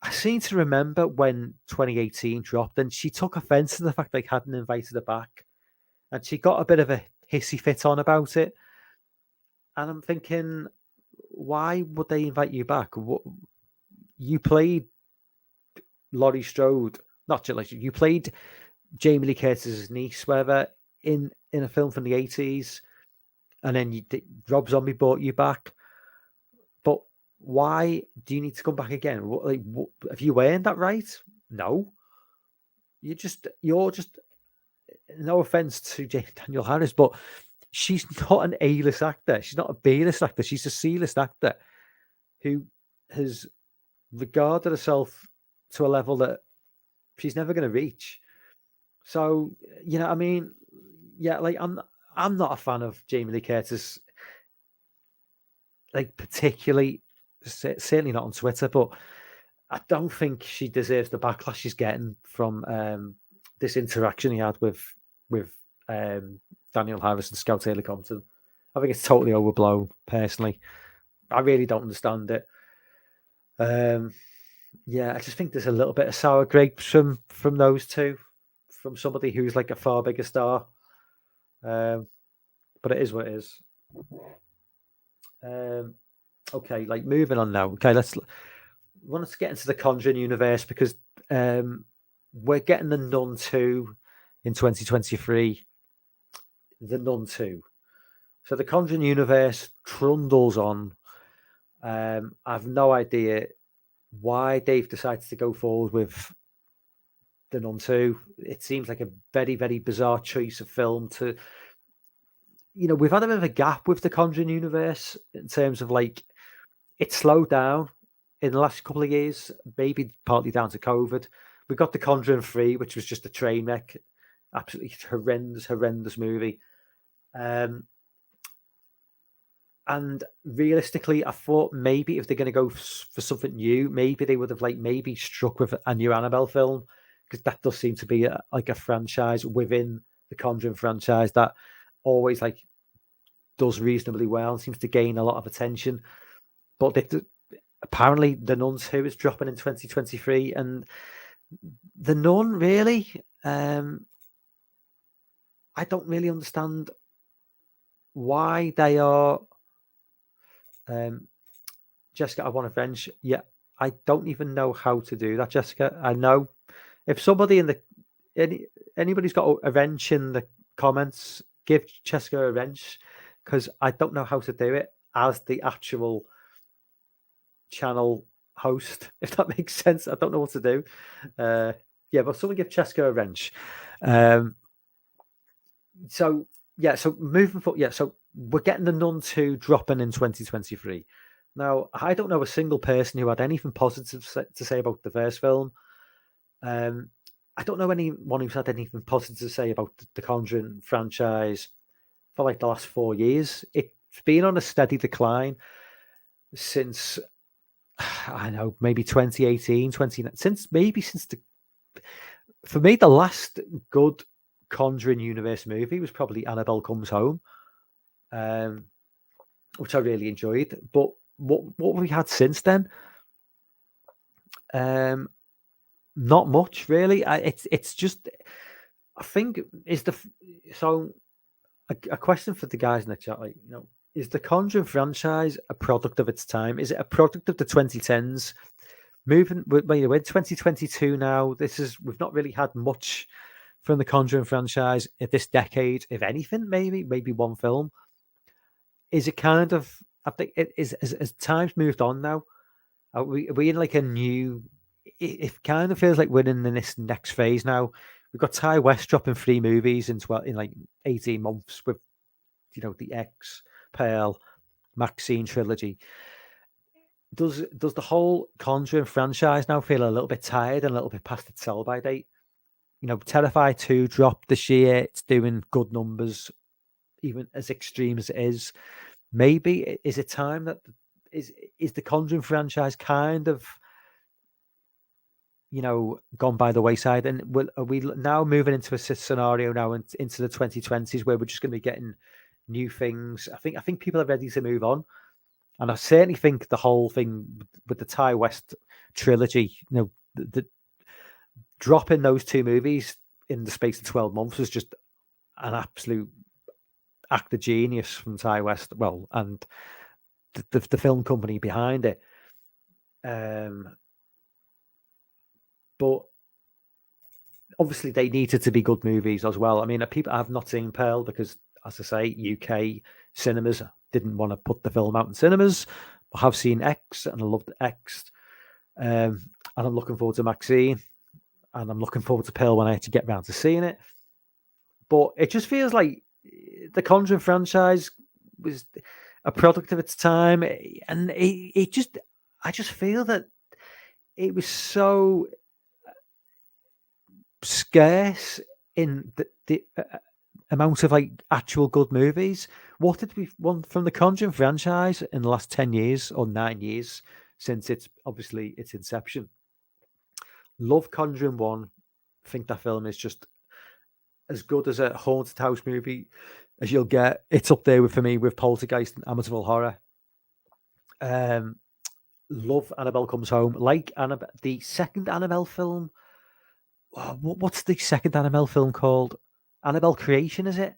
I seem to remember when 2018 dropped, and she took offense to the fact they hadn't invited her back, and she got a bit of a hissy fit on about it. And I'm thinking, why would they invite you back? What, you played Laurie Strode, not just like you played Jamie Lee Curtis's niece, whatever, in a film from the 80s, and then Rob Zombie brought you back. But why do you need to come back again? Have you earned that right? No. You're just no offense to Danielle Harris, but she's not an A-list actor. She's not a B-list actor. She's a C-list actor who has regarded herself to a level that she's never going to reach. So, I mean, yeah, like I'm not a fan of Jamie Lee Curtis, like particularly, certainly not on Twitter, but I don't think she deserves the backlash she's getting from this interaction he had with Daniel Harris and Scout Taylor Compton. I think it's totally overblown. Personally, I really don't understand it. Yeah, I just think there's a little bit of sour grapes from those two, from somebody who's like a far bigger star. But it is what it is. Okay, like moving on now. Okay, let's get into the Conjuring universe, because we're getting the Nun 2 in 2023. The Nun 2. So the Conjuring universe trundles on. I've no idea why they've decided to go forward with the Nun 2. It seems like a very, very bizarre choice of film to, we've had a bit of a gap with the Conjuring universe in terms of like, it slowed down in the last couple of years, maybe partly down to COVID. We got the Conjuring 3, which was just a train wreck, absolutely horrendous movie. And realistically, I thought maybe if they're going to go for something new, maybe they would have maybe struck with a new Annabelle film, because that does seem to be like a franchise within the Conjuring franchise that always does reasonably well and seems to gain a lot of attention. But apparently the Nun 2 is dropping in 2023, and the Nun, really, I don't really understand why they are. Jessica, I want revenge. Yeah, I don't even know how to do that, Jessica. I know if somebody anybody's got a wrench in the comments, give Jessica a wrench, because I don't know how to do it as the actual channel host, if that makes sense. I don't know what to do. Yeah, but someone give Jessica a wrench. So moving forward, so we're getting the Nun 2 dropping in 2023. Now, I don't know a single person who had anything positive to say about the first film. I don't know anyone who's had anything positive to say about the Conjuring franchise for the last 4 years. It's been on a steady decline since, I know, maybe 2018, for me, the last good Conjuring universe movie was probably Annabelle Comes Home, which I really enjoyed. But what we had since then, not much really. It's just, I think, a question for the guys in the chat, is the Conjuring franchise a product of its time? Is it a product of the 2010s? We're 2022 now. We've not really had much from the Conjuring franchise in this decade, if anything. Maybe one film. Is it kind of? I think it is. As time's moved on now, are we in a new? It kind of feels like we're in this next phase now. We've got Ty West dropping 3 movies in 18 months with, the X, Pearl, Maxine trilogy. Does the whole Conjuring franchise now feel a little bit tired and a little bit past its sell-by date? Terrifier 2 dropped this year. It's doing good numbers, even as extreme as it is. Maybe is it time that is the Conjuring franchise kind of, gone by the wayside, and are we now moving into a scenario now into the 2020s where we're just going to be getting new things? I think people are ready to move on, and I certainly think the whole thing with the Ty West trilogy, the dropping those 2 movies in the space of 12 months was just an absolute act of genius from Ty West. Well, and the film company behind it. But obviously they needed to be good movies as well. I mean, people have not seen Pearl because, as I say, UK cinemas didn't want to put the film out in cinemas. I have seen X, and I loved X. And I'm looking forward to Maxine, and I'm looking forward to Pearl when I actually get around to seeing it. But it just feels like the Conjuring franchise was a product of its time, and I just feel that it was so scarce in the amount of actual good movies. What did we want from the Conjuring franchise in the last 10 years or 9 years since its inception? Love Conjuring 1, think that film is just as good as a haunted house movie as you'll get. It's up there for me with Poltergeist and Amityville Horror. Love Annabelle Comes Home. Like Annabelle, the second Annabelle film. What's the second Annabelle film called? Annabelle Creation, is it?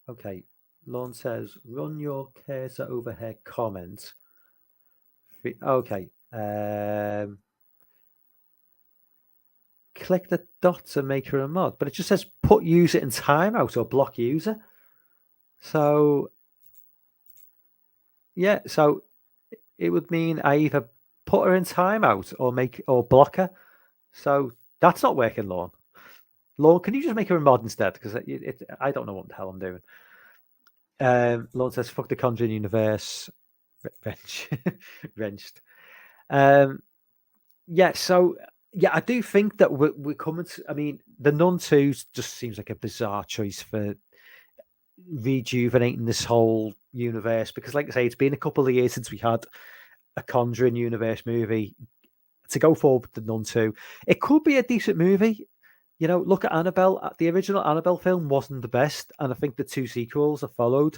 Okay. Lorne says, run your cursor over her comment. Okay. Click the dots and make her a mod. But it just says put user in timeout or block user. So, yeah. So it would mean I either put her in timeout or block her. So that's not working, Lorne. Lorne, can you just make her a mod instead? Because I don't know what the hell I'm doing. Lorne says, fuck the Conjuring universe. Wrenched. Yeah, so, yeah, I do think that we're coming to... I mean, The Nun 2 just seems like a bizarre choice for rejuvenating this whole universe. Because, like I say, it's been a couple of years since we had a Conjuring universe movie. To go forward with The Nun 2, it could be a decent movie. You know, look at Annabelle. The original Annabelle film wasn't the best, and I think the two sequels that followed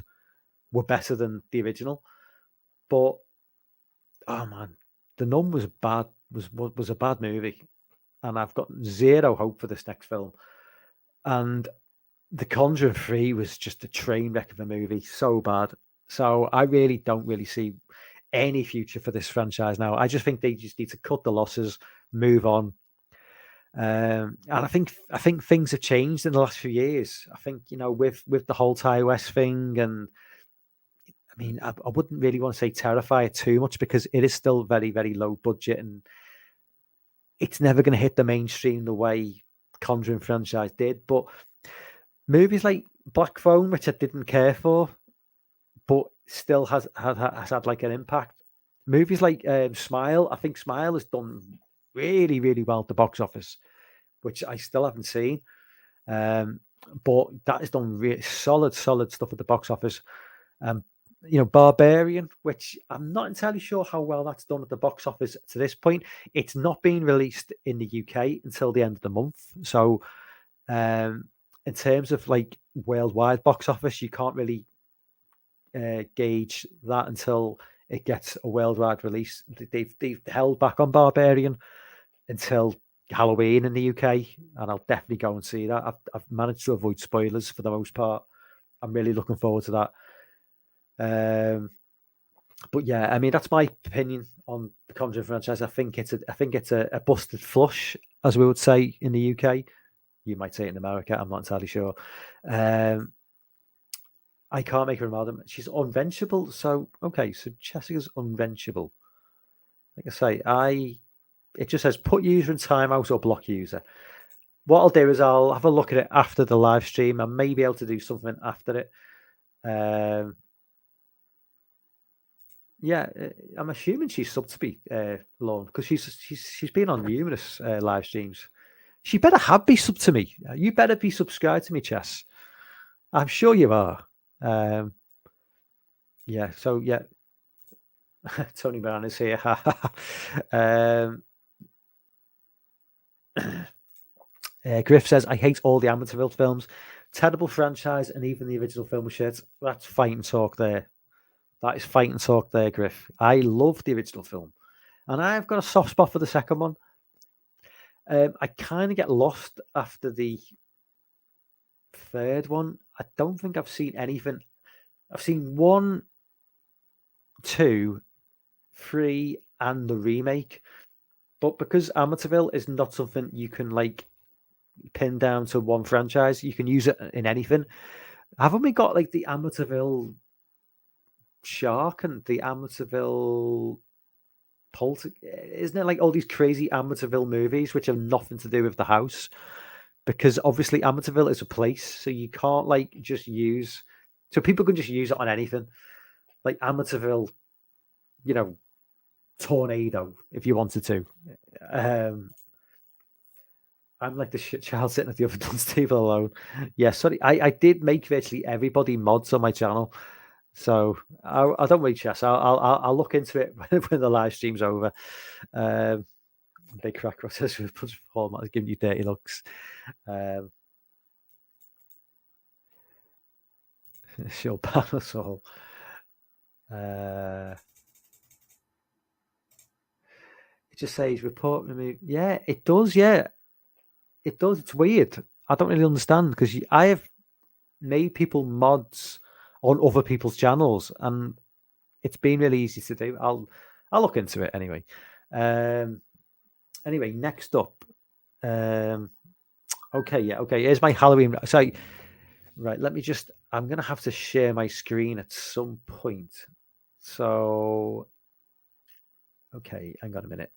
were better than the original. But oh man, The Nun was bad. Was a bad movie, and I've got zero hope for this next film. And The Conjuring 3 was just a train wreck of a movie, so bad. So I really don't see any future for this franchise now. I just think they just need to cut the losses, move on. And I think things have changed in the last few years. I think, you know, with the whole Ty West thing, and I mean, I wouldn't really want to say terrify it too much because it is still very, very low budget, and it's never going to hit the mainstream the way Conjuring franchise did. But movies like Black Phone, which I didn't care for, but still has had like an impact. Movies like Smile, I think Smile has done really, really well at the box office, which I still haven't seen. But that has done really solid stuff at the box office. You know, Barbarian, which I'm not entirely sure how well that's done at the box office to this point. It's not being released in the UK until the end of the month. So, in terms of like worldwide box office, you can't really gauge that until it gets a worldwide release. They've held back on Barbarian until Halloween in the UK, and I'll definitely go and see that. I've managed to avoid spoilers for the most part. I'm really looking forward to that. But yeah, I mean, that's my opinion on the Conjuring franchise. I think it's a busted flush, as we would say in the UK. You might say it in America. I'm not entirely sure. I can't make her a modern. She's unventurable. So okay, so Jessica's unventurable. Like I say, it just says put user in timeout or block user. What I'll do is I'll have a look at it after the live stream. I may be able to do something after it. Yeah, I'm assuming she's subbed to me, Lorne, because she's been on numerous live streams. She better be subbed to me. You better be subscribed to me, Chess. I'm sure you are. Yeah, so yeah. Tony Brown is here. Griff says, I hate all the Amityville films. Terrible franchise, and even the original film was shit. That's fighting talk there. That is fighting talk there, Griff. I love the original film, and I've got a soft spot for the second one. I kind of get lost after the third one. I don't think I've seen anything. I've seen 1, 2, 3, and the remake. But because Amityville is not something you can like pin down to one franchise, you can use it in anything. Haven't we got like the Amityville Shark and the Amityville isn't it like all these crazy Amityville movies which have nothing to do with the house? Because obviously Amityville is a place, so you can't like just use. So people can just use it on anything, like Amityville, you know, tornado if you wanted to. I'm like the shit child sitting at the other dance table alone. Yeah, sorry, I did make virtually everybody mods on my channel. So I don't really chess. I'll look into it when the live stream's over. Big Crack Ross says with punch format is giving you dirty looks. Sure, Parasol. It just says report remove. Yeah, it does. Yeah, it does. It's weird. I don't really understand because I have made people mods on other people's channels, and it's been really easy to do. I'll look into it anyway. Anyway, next up. Okay, yeah, okay. Here's my Halloween. So, right, let me just. I'm gonna have to share my screen at some point. So, okay, hang on a minute.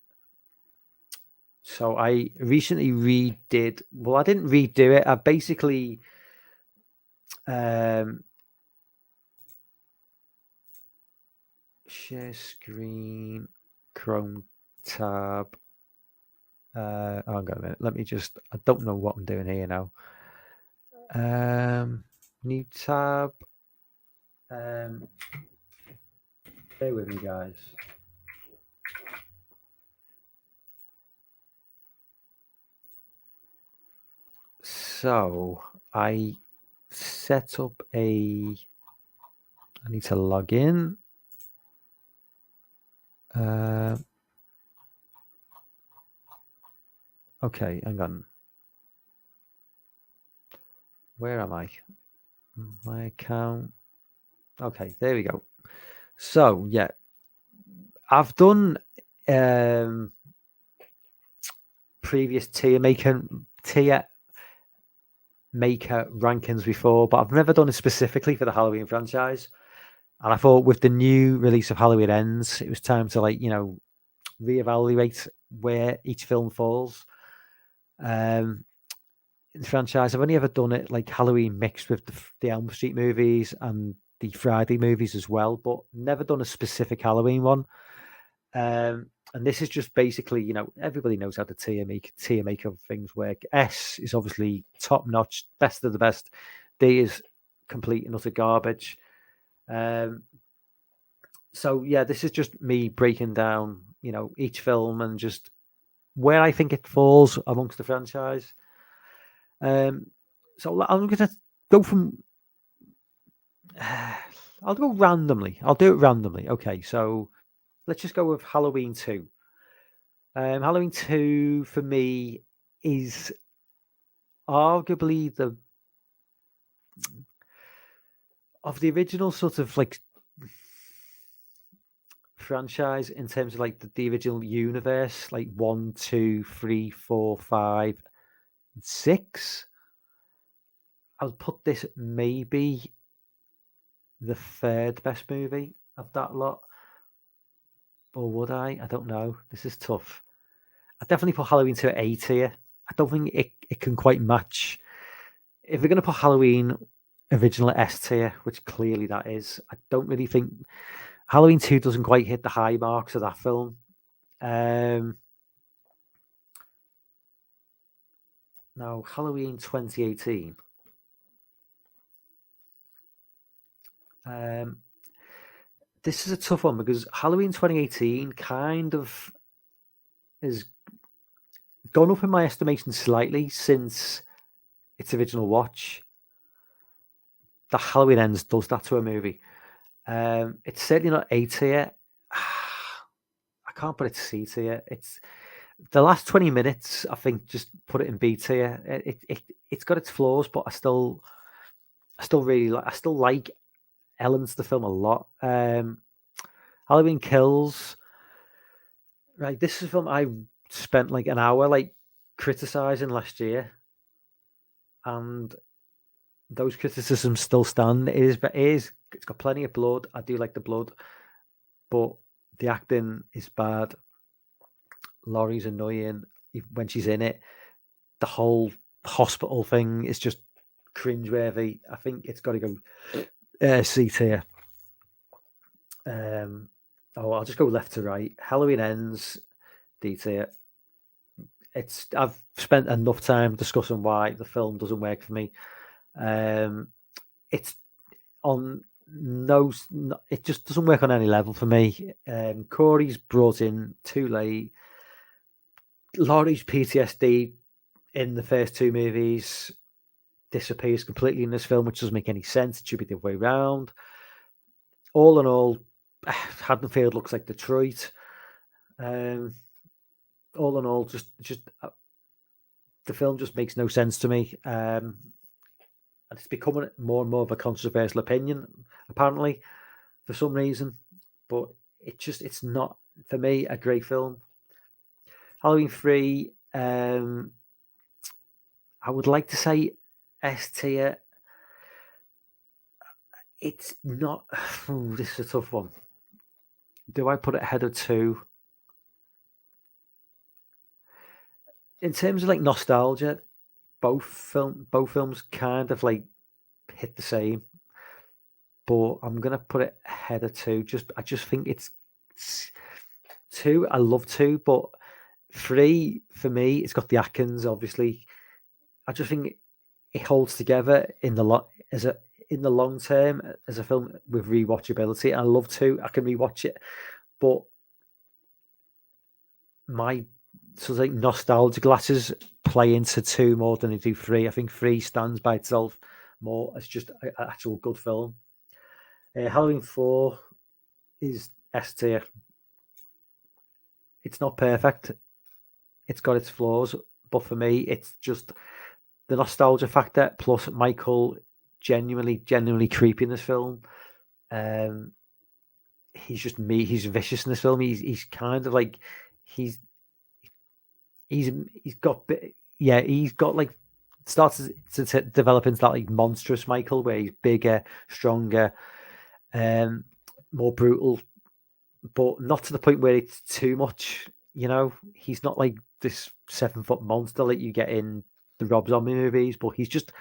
So I recently redid. Well, I didn't redo it. I basically share screen, Chrome tab. Hang on a minute. Let me just. I don't know what I'm doing here now. New tab. Bear with me, guys. So I set up I need to log in. Okay, hang on. Where am I? My account. Okay, there we go. So yeah, I've done previous tier maker rankings before, but I've never done it specifically for the Halloween franchise. And I thought with the new release of Halloween Ends, it was time to reevaluate where each film falls. In the franchise, I've only ever done it like Halloween mixed with the Elm Street movies and the Friday movies as well, but never done a specific Halloween one. And this is just basically, everybody knows how the tier maker of things work. S is obviously top notch, best of the best. D is complete and utter garbage. So yeah, this is just me breaking down, each film and just where I think it falls amongst the franchise. So I'm going to go from. I'll go randomly. I'll do it randomly. Okay, so let's just go with Halloween 2. Halloween 2 for me is arguably of the original sort of like franchise in terms of like the original universe, like 1, 2, 3, 4, 5, 6. I'll put this maybe the third best movie of that lot. Or would I? I don't know. This is tough. I definitely put Halloween 2 at A tier. I don't think it can quite match. If we're going to put Halloween original at S tier, which clearly that is, I don't really think Halloween 2 doesn't quite hit the high marks of that film. Now, Halloween 2018. This is a tough one because Halloween 2018 kind of has gone up in my estimation slightly since its original watch. The Halloween Ends does that to a movie. It's certainly not A tier. I can't put it C tier. It's the last 20 minutes. I think just put it in B tier. It's got its flaws, but I still really like. I still like elements of the film a lot. Halloween Kills. Right, this is a film I spent like an hour criticizing last year, and those criticisms still stand. It's got plenty of blood. I do like the blood, but the acting is bad. Laurie's annoying when she's in it. The whole hospital thing is just cringeworthy. I think it's got to go C tier. I'll just go left to right. Halloween Ends, D tier. I've spent enough time discussing why the film doesn't work for me. It's on it just doesn't work on any level for me. Corey's brought in too late. Laurie's PTSD in the first two movies disappears completely in this film, which doesn't make any sense. It should be the other way around. All in all, Haddonfield looks like Detroit. All in all, just the film just makes no sense to me. And it's becoming more and more of a controversial opinion, apparently, for some reason. But it's not, for me, a great film. Halloween 3, I would like to say S tier. It's not. This is a tough one. Do I put it ahead of 2? In terms of like nostalgia, both films kind of like hit the same. But I'm gonna put it ahead of 2. I just think it's 2. I love 2, but 3 for me, it's got the Atkins. Obviously, I just think it holds together in the long term as a film with rewatchability. I love 2. I can rewatch it, but my sort of like nostalgia glasses play into 2 more than they do 3. I think 3 stands by itself more as just an actual good film. Halloween 4 is S tier. It's not perfect. It's got its flaws, but for me, it's just the nostalgia factor plus Michael genuinely creepy in this film. He's just me. He's vicious in this film. He's kind of like he's got like starts to develop into that like monstrous Michael, where he's bigger, stronger, more brutal, but not to the point where it's too much. You know, he's not like this 7-foot monster like you get in the Rob Zombie movies, but he's just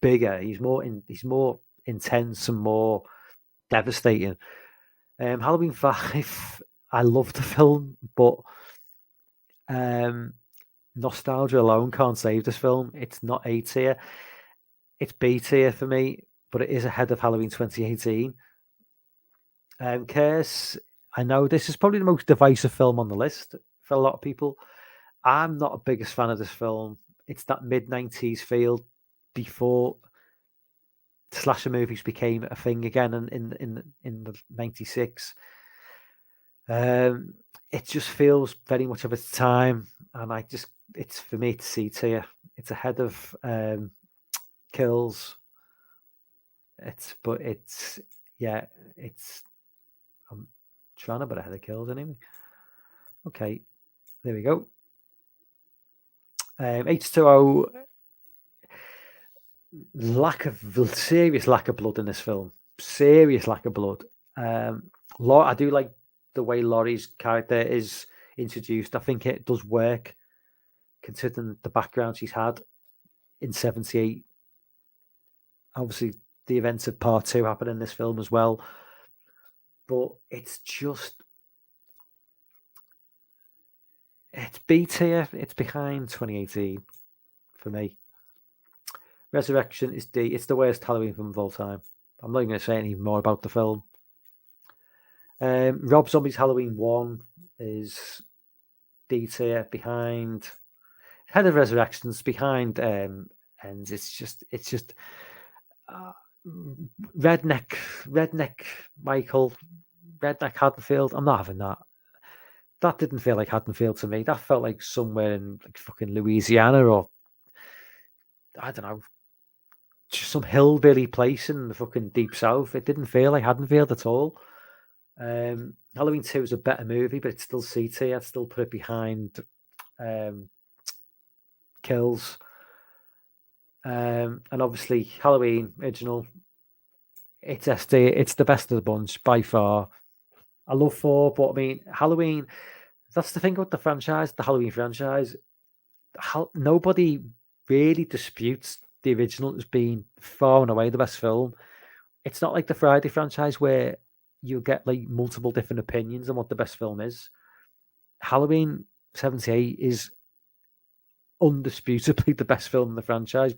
bigger. He's more intense and more devastating. Halloween 5, I love the film, but nostalgia alone can't save this film. It's not A tier. It's B tier for me, but it is ahead of Halloween 2018. Curse, I know this is probably the most divisive film on the list for a lot of people. I'm not a biggest fan of this film. It's that mid-90s feel before slasher movies became a thing again in the 96. It just feels very much of its time, and it's for me to C tier. It's ahead of Kills. I'm trying to put ahead of Kills anyway. Okay, there we go. H2O, serious lack of blood in this film. Serious lack of blood. I do like the way Laurie's character is introduced. I think it does work, considering the background she's had in 78. Obviously, the events of part 2 happen in this film as well. But it's B tier. It's behind 2018 for me. Resurrection is D. It's the worst Halloween film of all time. I'm not even going to say any more about the film. Rob Zombie's Halloween 1 is D tier, behind Head of Resurrections, behind Ends. It's just redneck Michael, redneck Haddonfield. I'm not having that. That didn't feel like Haddonfield to me. That felt like somewhere in like fucking Louisiana, or I don't know, just some hillbilly place in the fucking deep south. It didn't feel like Haddonfield at all. Halloween 2 is a better movie, but it's still C tier. I'd still put it behind Kills. And obviously Halloween original, it's S tier. It's the best of the bunch by far. I love 4, but I mean Halloween, that's the thing with the franchise, the Halloween franchise. Nobody really disputes the original as being far and away the best film. It's not like the Friday franchise where you get like multiple different opinions on what the best film is. Halloween 78 is undisputably the best film in the franchise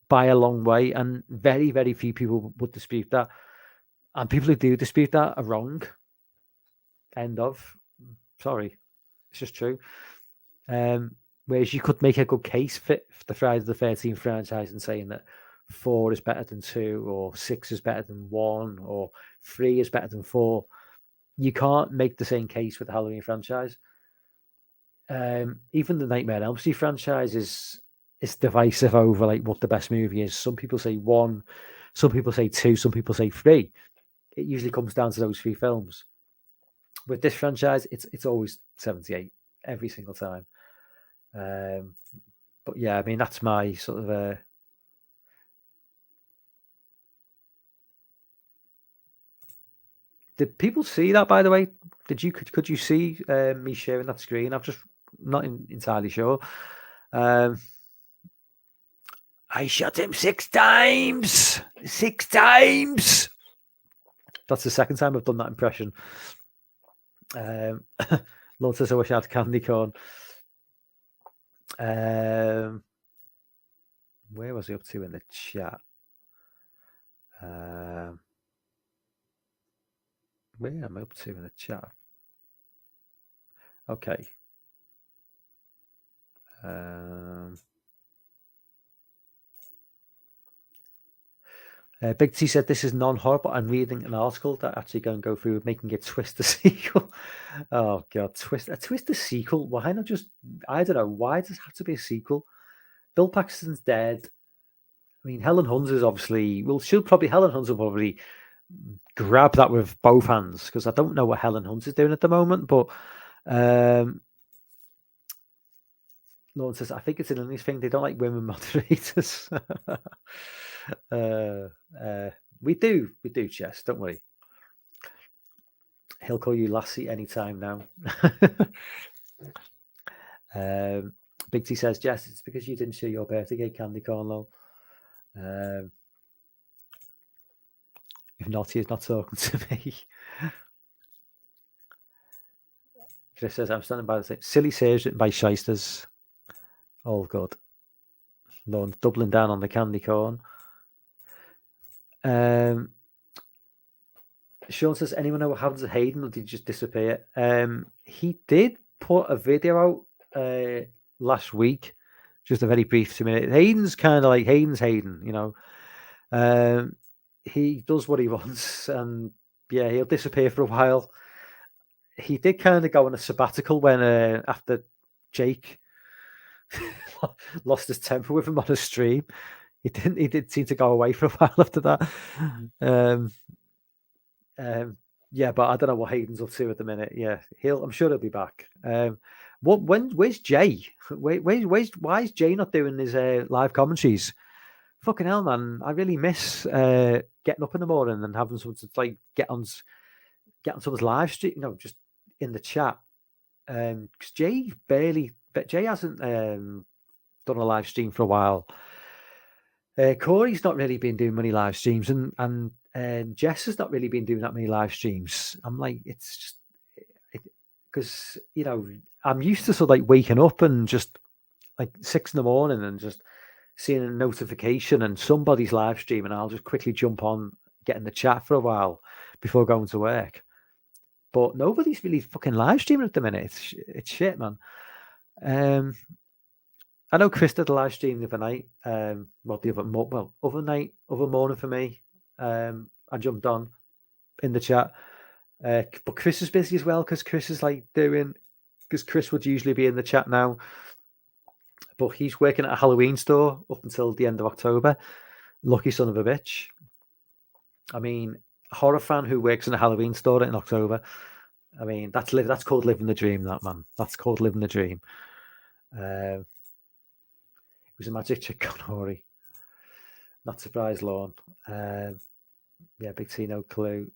by a long way, and very, very few people would dispute that. And people who do dispute that are wrong. End of. Sorry. It's just true. Whereas you could make a good case for the Friday the 13th franchise and saying that 4 is better than 2, or 6 is better than 1, or 3 is better than 4. You can't make the same case with the Halloween franchise. Even the Nightmare on Elm Street franchise is divisive over like what the best movie is. Some people say 1, some people say 2, some people say 3. It usually comes down to those 3 films. With this franchise, it's always 78 every single time. But yeah, I mean that's my sort of. Did people see that, by the way? Could you see me sharing that screen? I'm just not entirely sure. I shot him 6 times. 6 times. That's the second time I've done that impression. Lord says I wish I had candy corn. Where was he up to in the chat? Where am I up to in the chat? Okay. Big T said this is non-horror, but I'm reading an article that actually going to go through making it Twister sequel. Oh god, a Twister sequel. Why not just? I don't know. Why does it have to be a sequel? Bill Paxton's dead. I mean, Helen Hunt is obviously. Well, Helen Hunt will probably grab that with both hands, because I don't know what Helen Hunt is doing at the moment. But Lauren says, I think it's an English thing. They don't like women moderators. We do, Chess. Don't worry. He'll call you Lassie anytime now. Big T says, Jess, it's because you didn't show your birthday cake, candy corn, lol. If not, he's not talking to me. Chris says, I'm standing by the same. Silly Saves written by Shysters. All good. Lauren's doubling down on the candy corn. Sean says, anyone know what happened to Hayden, or did he just disappear? He did put a video out last week, just a very brief 2 minutes. Hayden's kind of like Hayden, you know. He does what he wants, and yeah, he'll disappear for a while. He did kind of go on a sabbatical when after Jake lost his temper with him on a stream. He did seem to go away for a while after that. Yeah, but I don't know what Hayden's up to at the minute. Yeah, I'm sure he'll be back. Where's Jay? Why is Jay not doing his live commentaries? Fucking hell, man! I really miss getting up in the morning and having someone to like get on someone's live stream. You know, just in the chat. Because Jay hasn't done a live stream for a while. Corey's not really been doing many live streams, and Jess has not really been doing that many live streams. I'm like, it's just because you know I'm used to sort of like waking up and just like 6 a.m. and just seeing a notification and somebody's live stream, and I'll just quickly jump on, get in the chat for a while before going to work. But nobody's really fucking live streaming at the minute. It's shit, man. I know Chris did a live stream the other night. Other morning for me. I jumped on in the chat. But Chris is busy as well, because Chris is like because Chris would usually be in the chat now. But he's working at a Halloween store up until the end of October. Lucky son of a bitch. I mean, horror fan who works in a Halloween store in October. I mean, that's called living the dream, that man. That's called living the dream. It was a magic trick, Connery. Not surprised, Lorne. Yeah, Big T, no clue.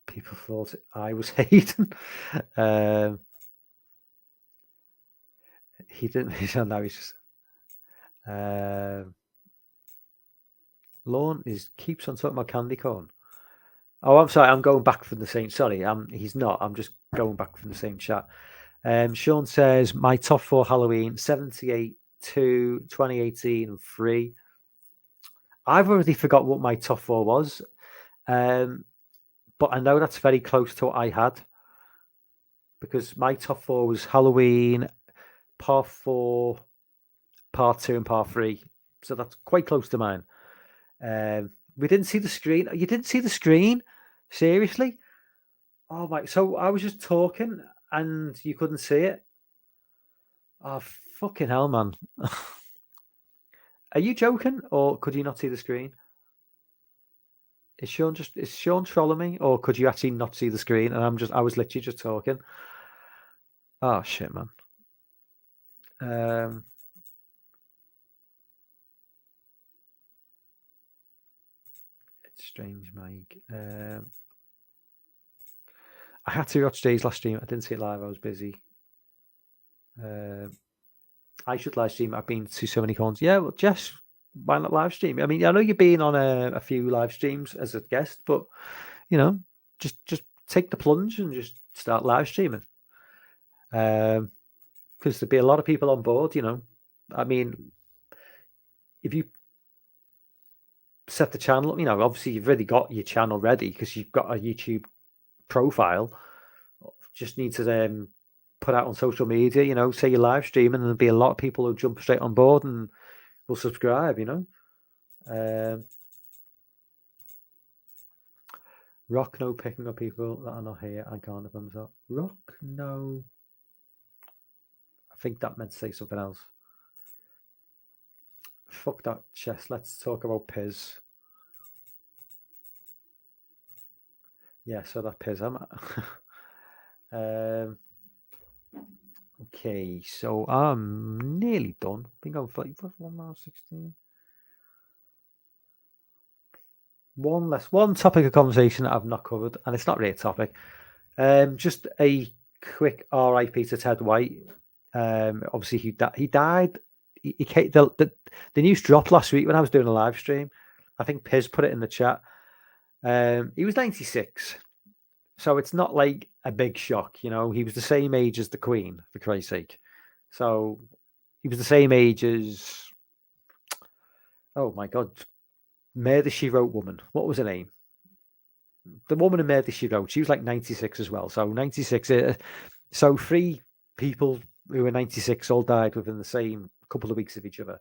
People thought I was Hayden. He didn't. Now he's just. Lorne keeps on talking about candy corn. Oh, I'm sorry. I'm going back from the same. Sorry, he's not. I'm just going back from the same chat. Sean says my top 4 Halloween: 78, 2, 2018, and 3. I've already forgot what my top 4 was, but I know that's very close to what I had. because my top 4 was Halloween, Part 4, Part 2, and Part 3. So that's quite close to mine. We didn't see the screen. You didn't see the screen? Seriously? Oh my! So I was just talking and you couldn't see it. Oh fucking hell, man! Are you joking, or could you not see the screen? Is Sean trolling me, or could you actually not see the screen? And I was literally just talking. Oh shit, man. It's strange, Mike. I had to watch Jay's last stream. I didn't see it live. I was busy. I should live stream. I've been to so many cons. Yeah, well, Jess, why not live stream? I mean, I know you've been on a few live streams as a guest, but you know, just take the plunge and just start live streaming. Because there'd be a lot of people on board. You know, I mean, if you set the channel, you know, obviously you've already got your channel ready because you've got a YouTube profile. Just need to put out on social media, you know, say you're live streaming, and there'll be a lot of people who jump straight on board and will subscribe, you know. Rock no picking up people that are not here and can't thumbs up. Rock no. I think that meant to say something else. Fuck that chest. Let's talk about Piz. Yeah, so that Piz. Okay, so I'm nearly done. I think I'm like 1 mile 16. One topic of conversation that I've not covered, and it's not really a topic. Just a quick RIP to Ted White. Obviously, he died. He came, the news dropped last week when I was doing a live stream. I think Piz put it in the chat. He was 96, so it's not like a big shock. You know, he was the same age as the Queen, for Christ's sake. So he was the same age as, oh my God, Murder, She Wrote woman. What was her name? The woman in Murder, She Wrote. She was like 96 as well. So 96. So 3 people who were 96 all died within the same couple of weeks of each other.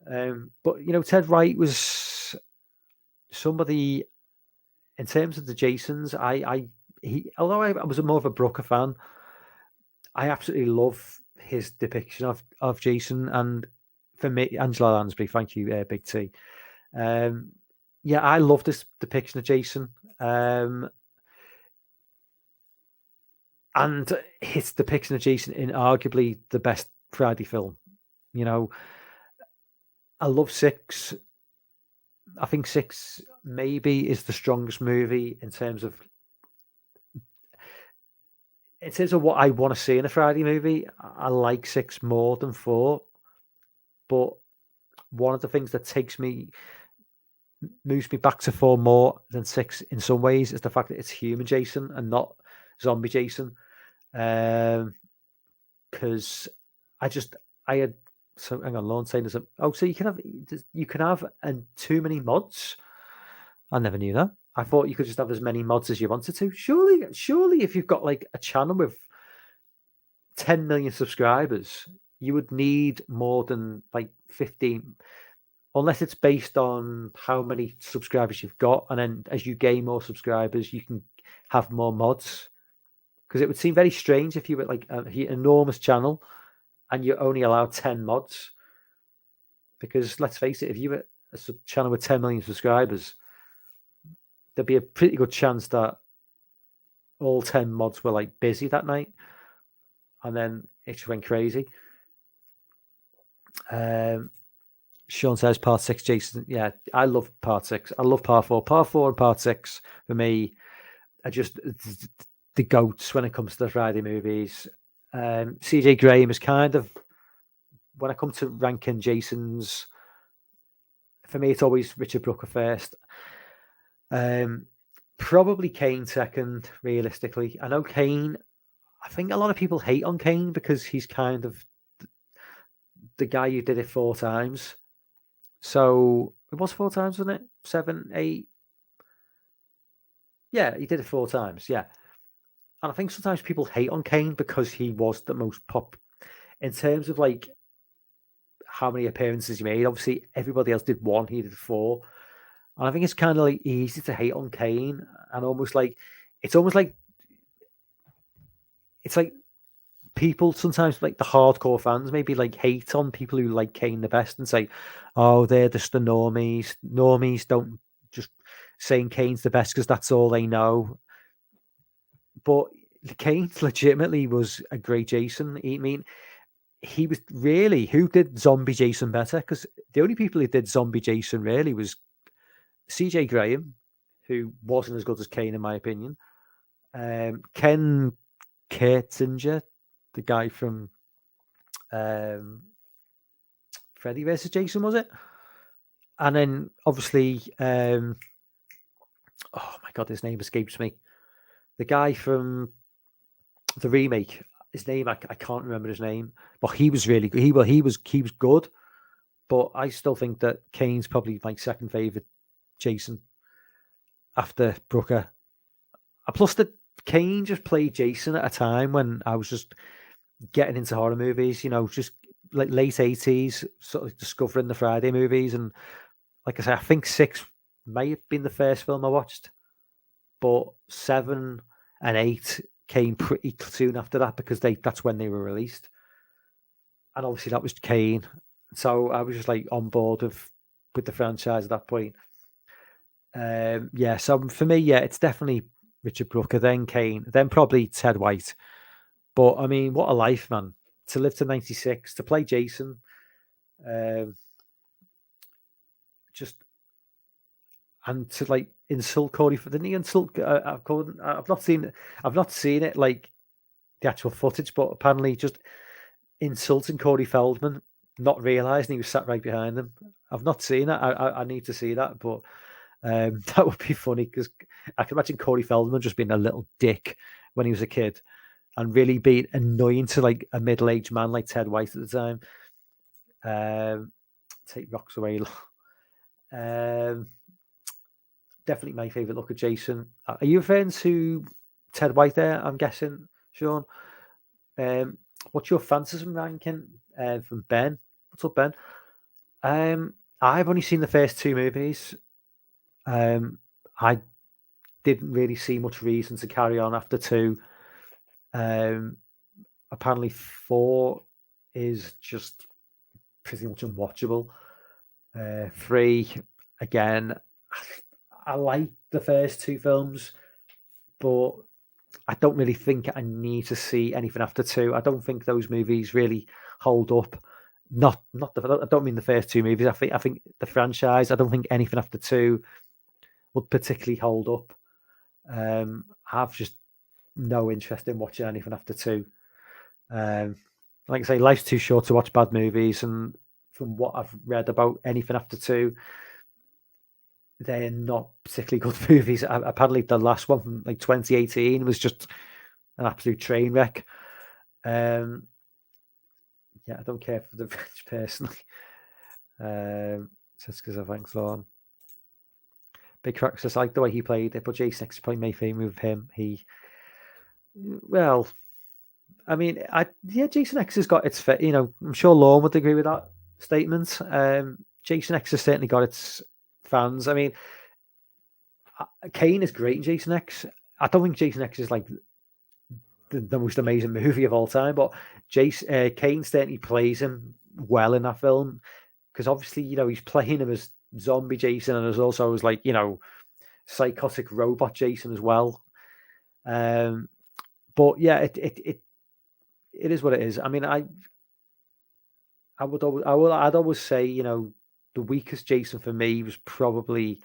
But you know, Ted White was somebody in terms of the Jasons. Although I was more of a Brooker fan, I absolutely love his depiction of Jason. And for me, Angela Lansbury, thank you, Big T. Yeah, I love this depiction of Jason. And his depiction of Jason in arguably the best Friday film. You know, I love 6. I think 6 maybe is the strongest movie in terms of what I want to see in a Friday movie. I like 6 more than 4, but one of the things that moves me back to 4 more than 6 in some ways is the fact that it's human Jason and not zombie Jason. Because I had. So hang on, Lorne saying there's so you can have too many mods. I never knew that. I thought you could just have as many mods as you wanted to. Surely, if you've got like a channel with 10 million subscribers, you would need more than like 15, unless it's based on how many subscribers you've got, and then as you gain more subscribers, you can have more mods. Because it would seem very strange if you were like an enormous channel and you're only allowed 10 mods. Because let's face it, if you were a channel with 10 million subscribers, there'd be a pretty good chance that all 10 mods were like busy that night. And then it just went crazy. Sean says part 6, Jason. Yeah, I love part 6. I love part 4. Part 4 and part 6 for me are just the goats when it comes to the Friday movies. CJ Graham is kind of, when I come to ranking Jason's, for me, it's always Richard Brooker first. Probably Kane second, realistically. I know Kane, I think a lot of people hate on Kane because he's kind of the guy who did it 4 times. So it was 4 times, wasn't it? 7, 8. Yeah, he did it 4 times. Yeah. And I think sometimes people hate on Kane because he was the most pop in terms of like how many appearances he made. Obviously, everybody else did one, he did four. And I think it's kind of like easy to hate on Kane and almost like it's almost like it's like people sometimes like the hardcore fans maybe like hate on people who like Kane the best and say, oh, they're just the normies. Normies don't just saying Kane's the best because that's all they know. But Kane legitimately was a great Jason. I mean, he was really who did Zombie Jason better? Because the only people who did Zombie Jason really was CJ Graham, who wasn't as good as Kane in my opinion. Ken Kirzinger, the guy from Freddy vs. Jason, was it? And then obviously, oh my god, his name escapes me. The guy from the remake, his name I can't remember his name, but he was really good. He was good, but I still think that Kane's probably my second favorite Jason after Brooker. Plus, the Kane just played Jason at a time when I was just getting into horror movies. You know, just like late 80s, sort of discovering the Friday movies, and like I said, I think 6 may have been the first film I watched, but 7 and 8 came pretty soon after that because that's when they were released. And obviously that was Kane. So I was just like on board with the franchise at that point. Yeah, so for me, yeah, it's definitely Richard Brooker, then Kane, then probably Ted White. But I mean, what a life, man. To live to 96, to play Jason, just and to like insult Cody. Didn't he insult? I've not seen it like the actual footage, but apparently just insulting Corey Feldman, not realizing he was sat right behind them. I've not seen that. I need to see that, but that would be funny because I can imagine Corey Feldman just being a little dick when he was a kid and really being annoying to like a middle-aged man like Ted White at the time. Take rocks away. Definitely my favorite look at Jason. Are you referring to Ted White there? I'm guessing, Sean. What's your phantasm ranking from Ben? What's up, Ben? I've only seen the first 2 movies. I didn't really see much reason to carry on after 2. Apparently 4 is just pretty much unwatchable. 3, again, I like the first 2 films, but I don't really think I need to see anything after 2. I don't think those movies really hold up. I don't mean the first 2 movies. I think the franchise. I don't think anything after 2 would particularly hold up. I've just no interest in watching anything after 2. Like I say, life's too short to watch bad movies, and from what I've read about anything after 2, they're not particularly good movies. Apparently, the last one from like 2018 was just an absolute train wreck. Yeah, I don't care for the French personally. Just because I think so. Big Cracks, just like the way he played it, but Jason X is probably my favorite with him. Well, I mean, Jason X has got its, I'm sure Lorne would agree with that statement. Jason X has certainly got its fans. I mean, Kane is great in Jason X. I don't think Jason X is like the most amazing movie of all time, but Kane certainly plays him well in that film because obviously, he's playing him as zombie Jason and as also as like, psychotic robot Jason as well. But yeah, it is what it is. I mean, I'd always say, the weakest Jason for me was probably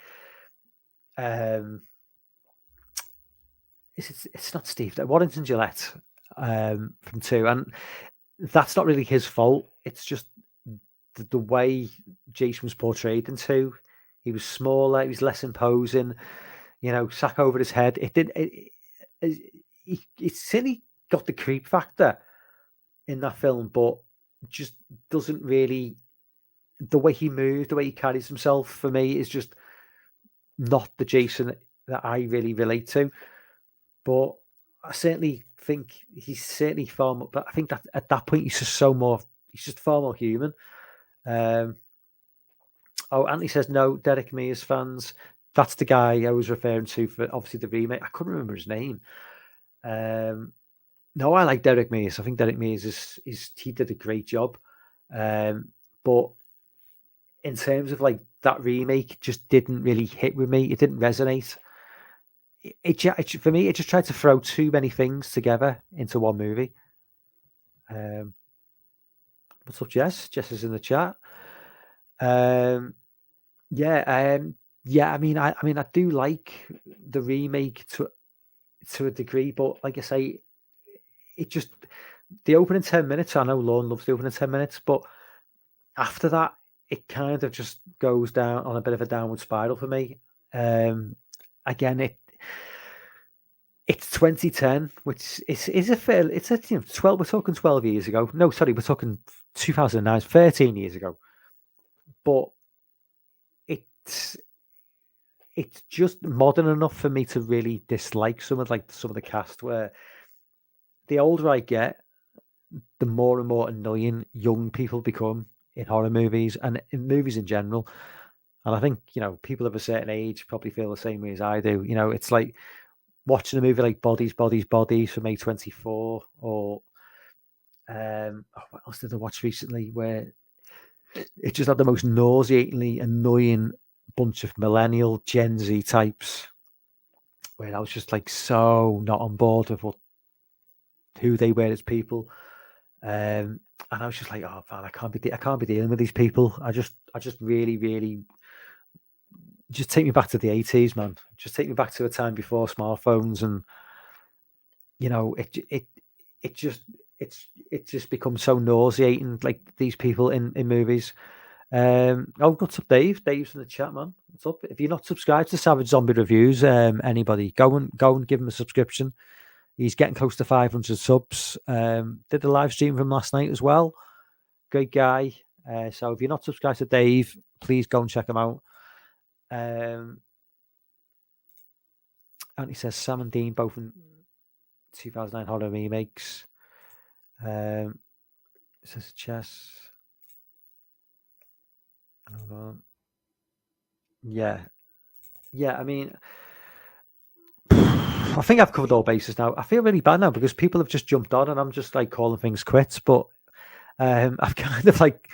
it's not Steve, Warrington Gillette from 2, and that's not really his fault. It's just the way Jason was portrayed in 2. He was smaller, he was less imposing, sack over his head. It certainly got the creep factor in that film, but just doesn't really. The way he moves, the way he carries himself, for me, is just not the Jason that I really relate to. But I certainly think he's certainly far more, but I think that at that point he's just so more. He's just far more human. Anthony says no. Derek Mears fans. That's the guy I was referring to for obviously the remake. I couldn't remember his name. No, I like Derek Mears. I think Derek Mears is he did a great job. But in terms of like that remake, just didn't really hit with me. It didn't resonate. It for me, it just tried to throw too many things together into one movie. What's up, Jess? Jess is in the chat. Yeah. I mean, I do like the remake to a degree, but like I say, it just the opening 10 minutes. I know Lorne loves the opening 10 minutes, but after that, it kind of just goes down on a bit of a downward spiral for me. Again, it's 2010, which is a fair. It's a 12. We're talking 12 years ago. No, sorry, we're talking 2009, 13 years ago. But it's just modern enough for me to really dislike some of the cast. Where the older I get, the more and more annoying young people become in horror movies and in movies in general. And I think, people of a certain age probably feel the same way as I do. It's like watching a movie like Bodies, Bodies, Bodies from A24, or what else did I watch recently where it just had the most nauseatingly annoying bunch of millennial Gen Z types, where I was just like so not on board with who they were as people. And I was just like, oh man, I can't be dealing with these people. I just really, really just take me back to the 80s, man. Just take me back to a time before smartphones, and it just becomes so nauseating, like these people in movies. What's up, Dave? Dave's in the chat, man. What's up? If you're not subscribed to Savage Zombie Reviews, anybody, go and give him a subscription. He's getting close to 500 subs. Did a live stream from last night as well. Great guy. So if you're not subscribed to Dave, please go and check him out. And he says Sam and Dean both in 2009 horror remakes. It says Chess. Hold on. Yeah. I mean, I think I've covered all bases now. I feel really bad now because people have just jumped on, and I'm just like calling things quits. But I've kind of like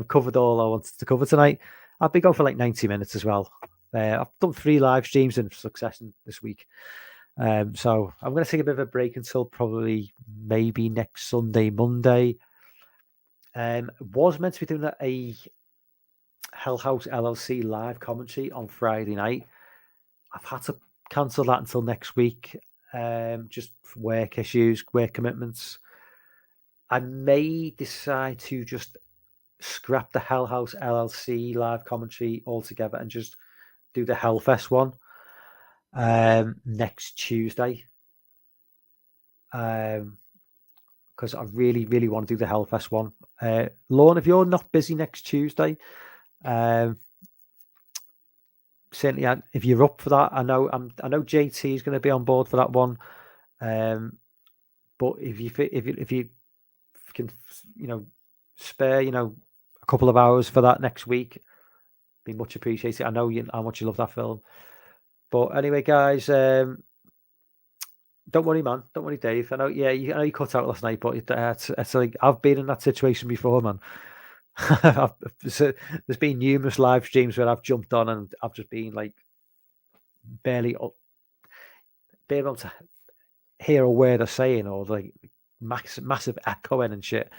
covered all I wanted to cover tonight. I'll be going for like 90 minutes as well. I've done 3 live streams in succession this week. So I'm going to take a bit of a break until probably maybe next Sunday, Monday. Was meant to be doing a Hell House LLC live commentary on Friday night. I've had to cancel that until next week, just for work issues, work commitments. I may decide to just scrap the Hell House LLC live commentary altogether and just do the Hellfest one next Tuesday. Because I really, really want to do the Hellfest one. Lorne, if you're not busy next Tuesday, certainly if you're up for that, I know JT is going to be on board for that one. But if you can, spare, a couple of hours for that next week, be much appreciated. I know how much you love that film. But anyway, guys, don't worry, man. Don't worry, Dave. I know you cut out last night, but it's like I've been in that situation before, man. There's been numerous live streams where I've jumped on and I've just been like barely able to hear a word they're saying, or like massive echoing and shit.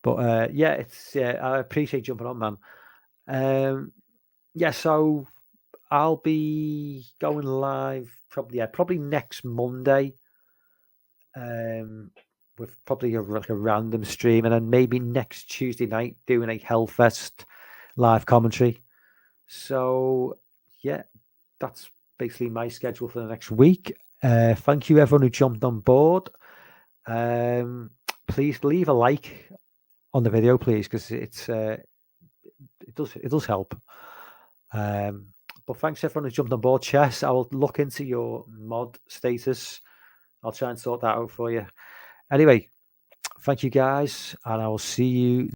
But I appreciate jumping on, man. So I'll be going live probably next Monday. With probably a random stream, and then maybe next Tuesday night doing a Hellfest live commentary. So that's basically my schedule for the next week. Thank you everyone who jumped on board. Please leave a like on the video, please, because it does help. But thanks everyone who jumped on board. Chess, I will look into your mod status I'll try and sort that out for you. Anyway, thank you guys, and I will see you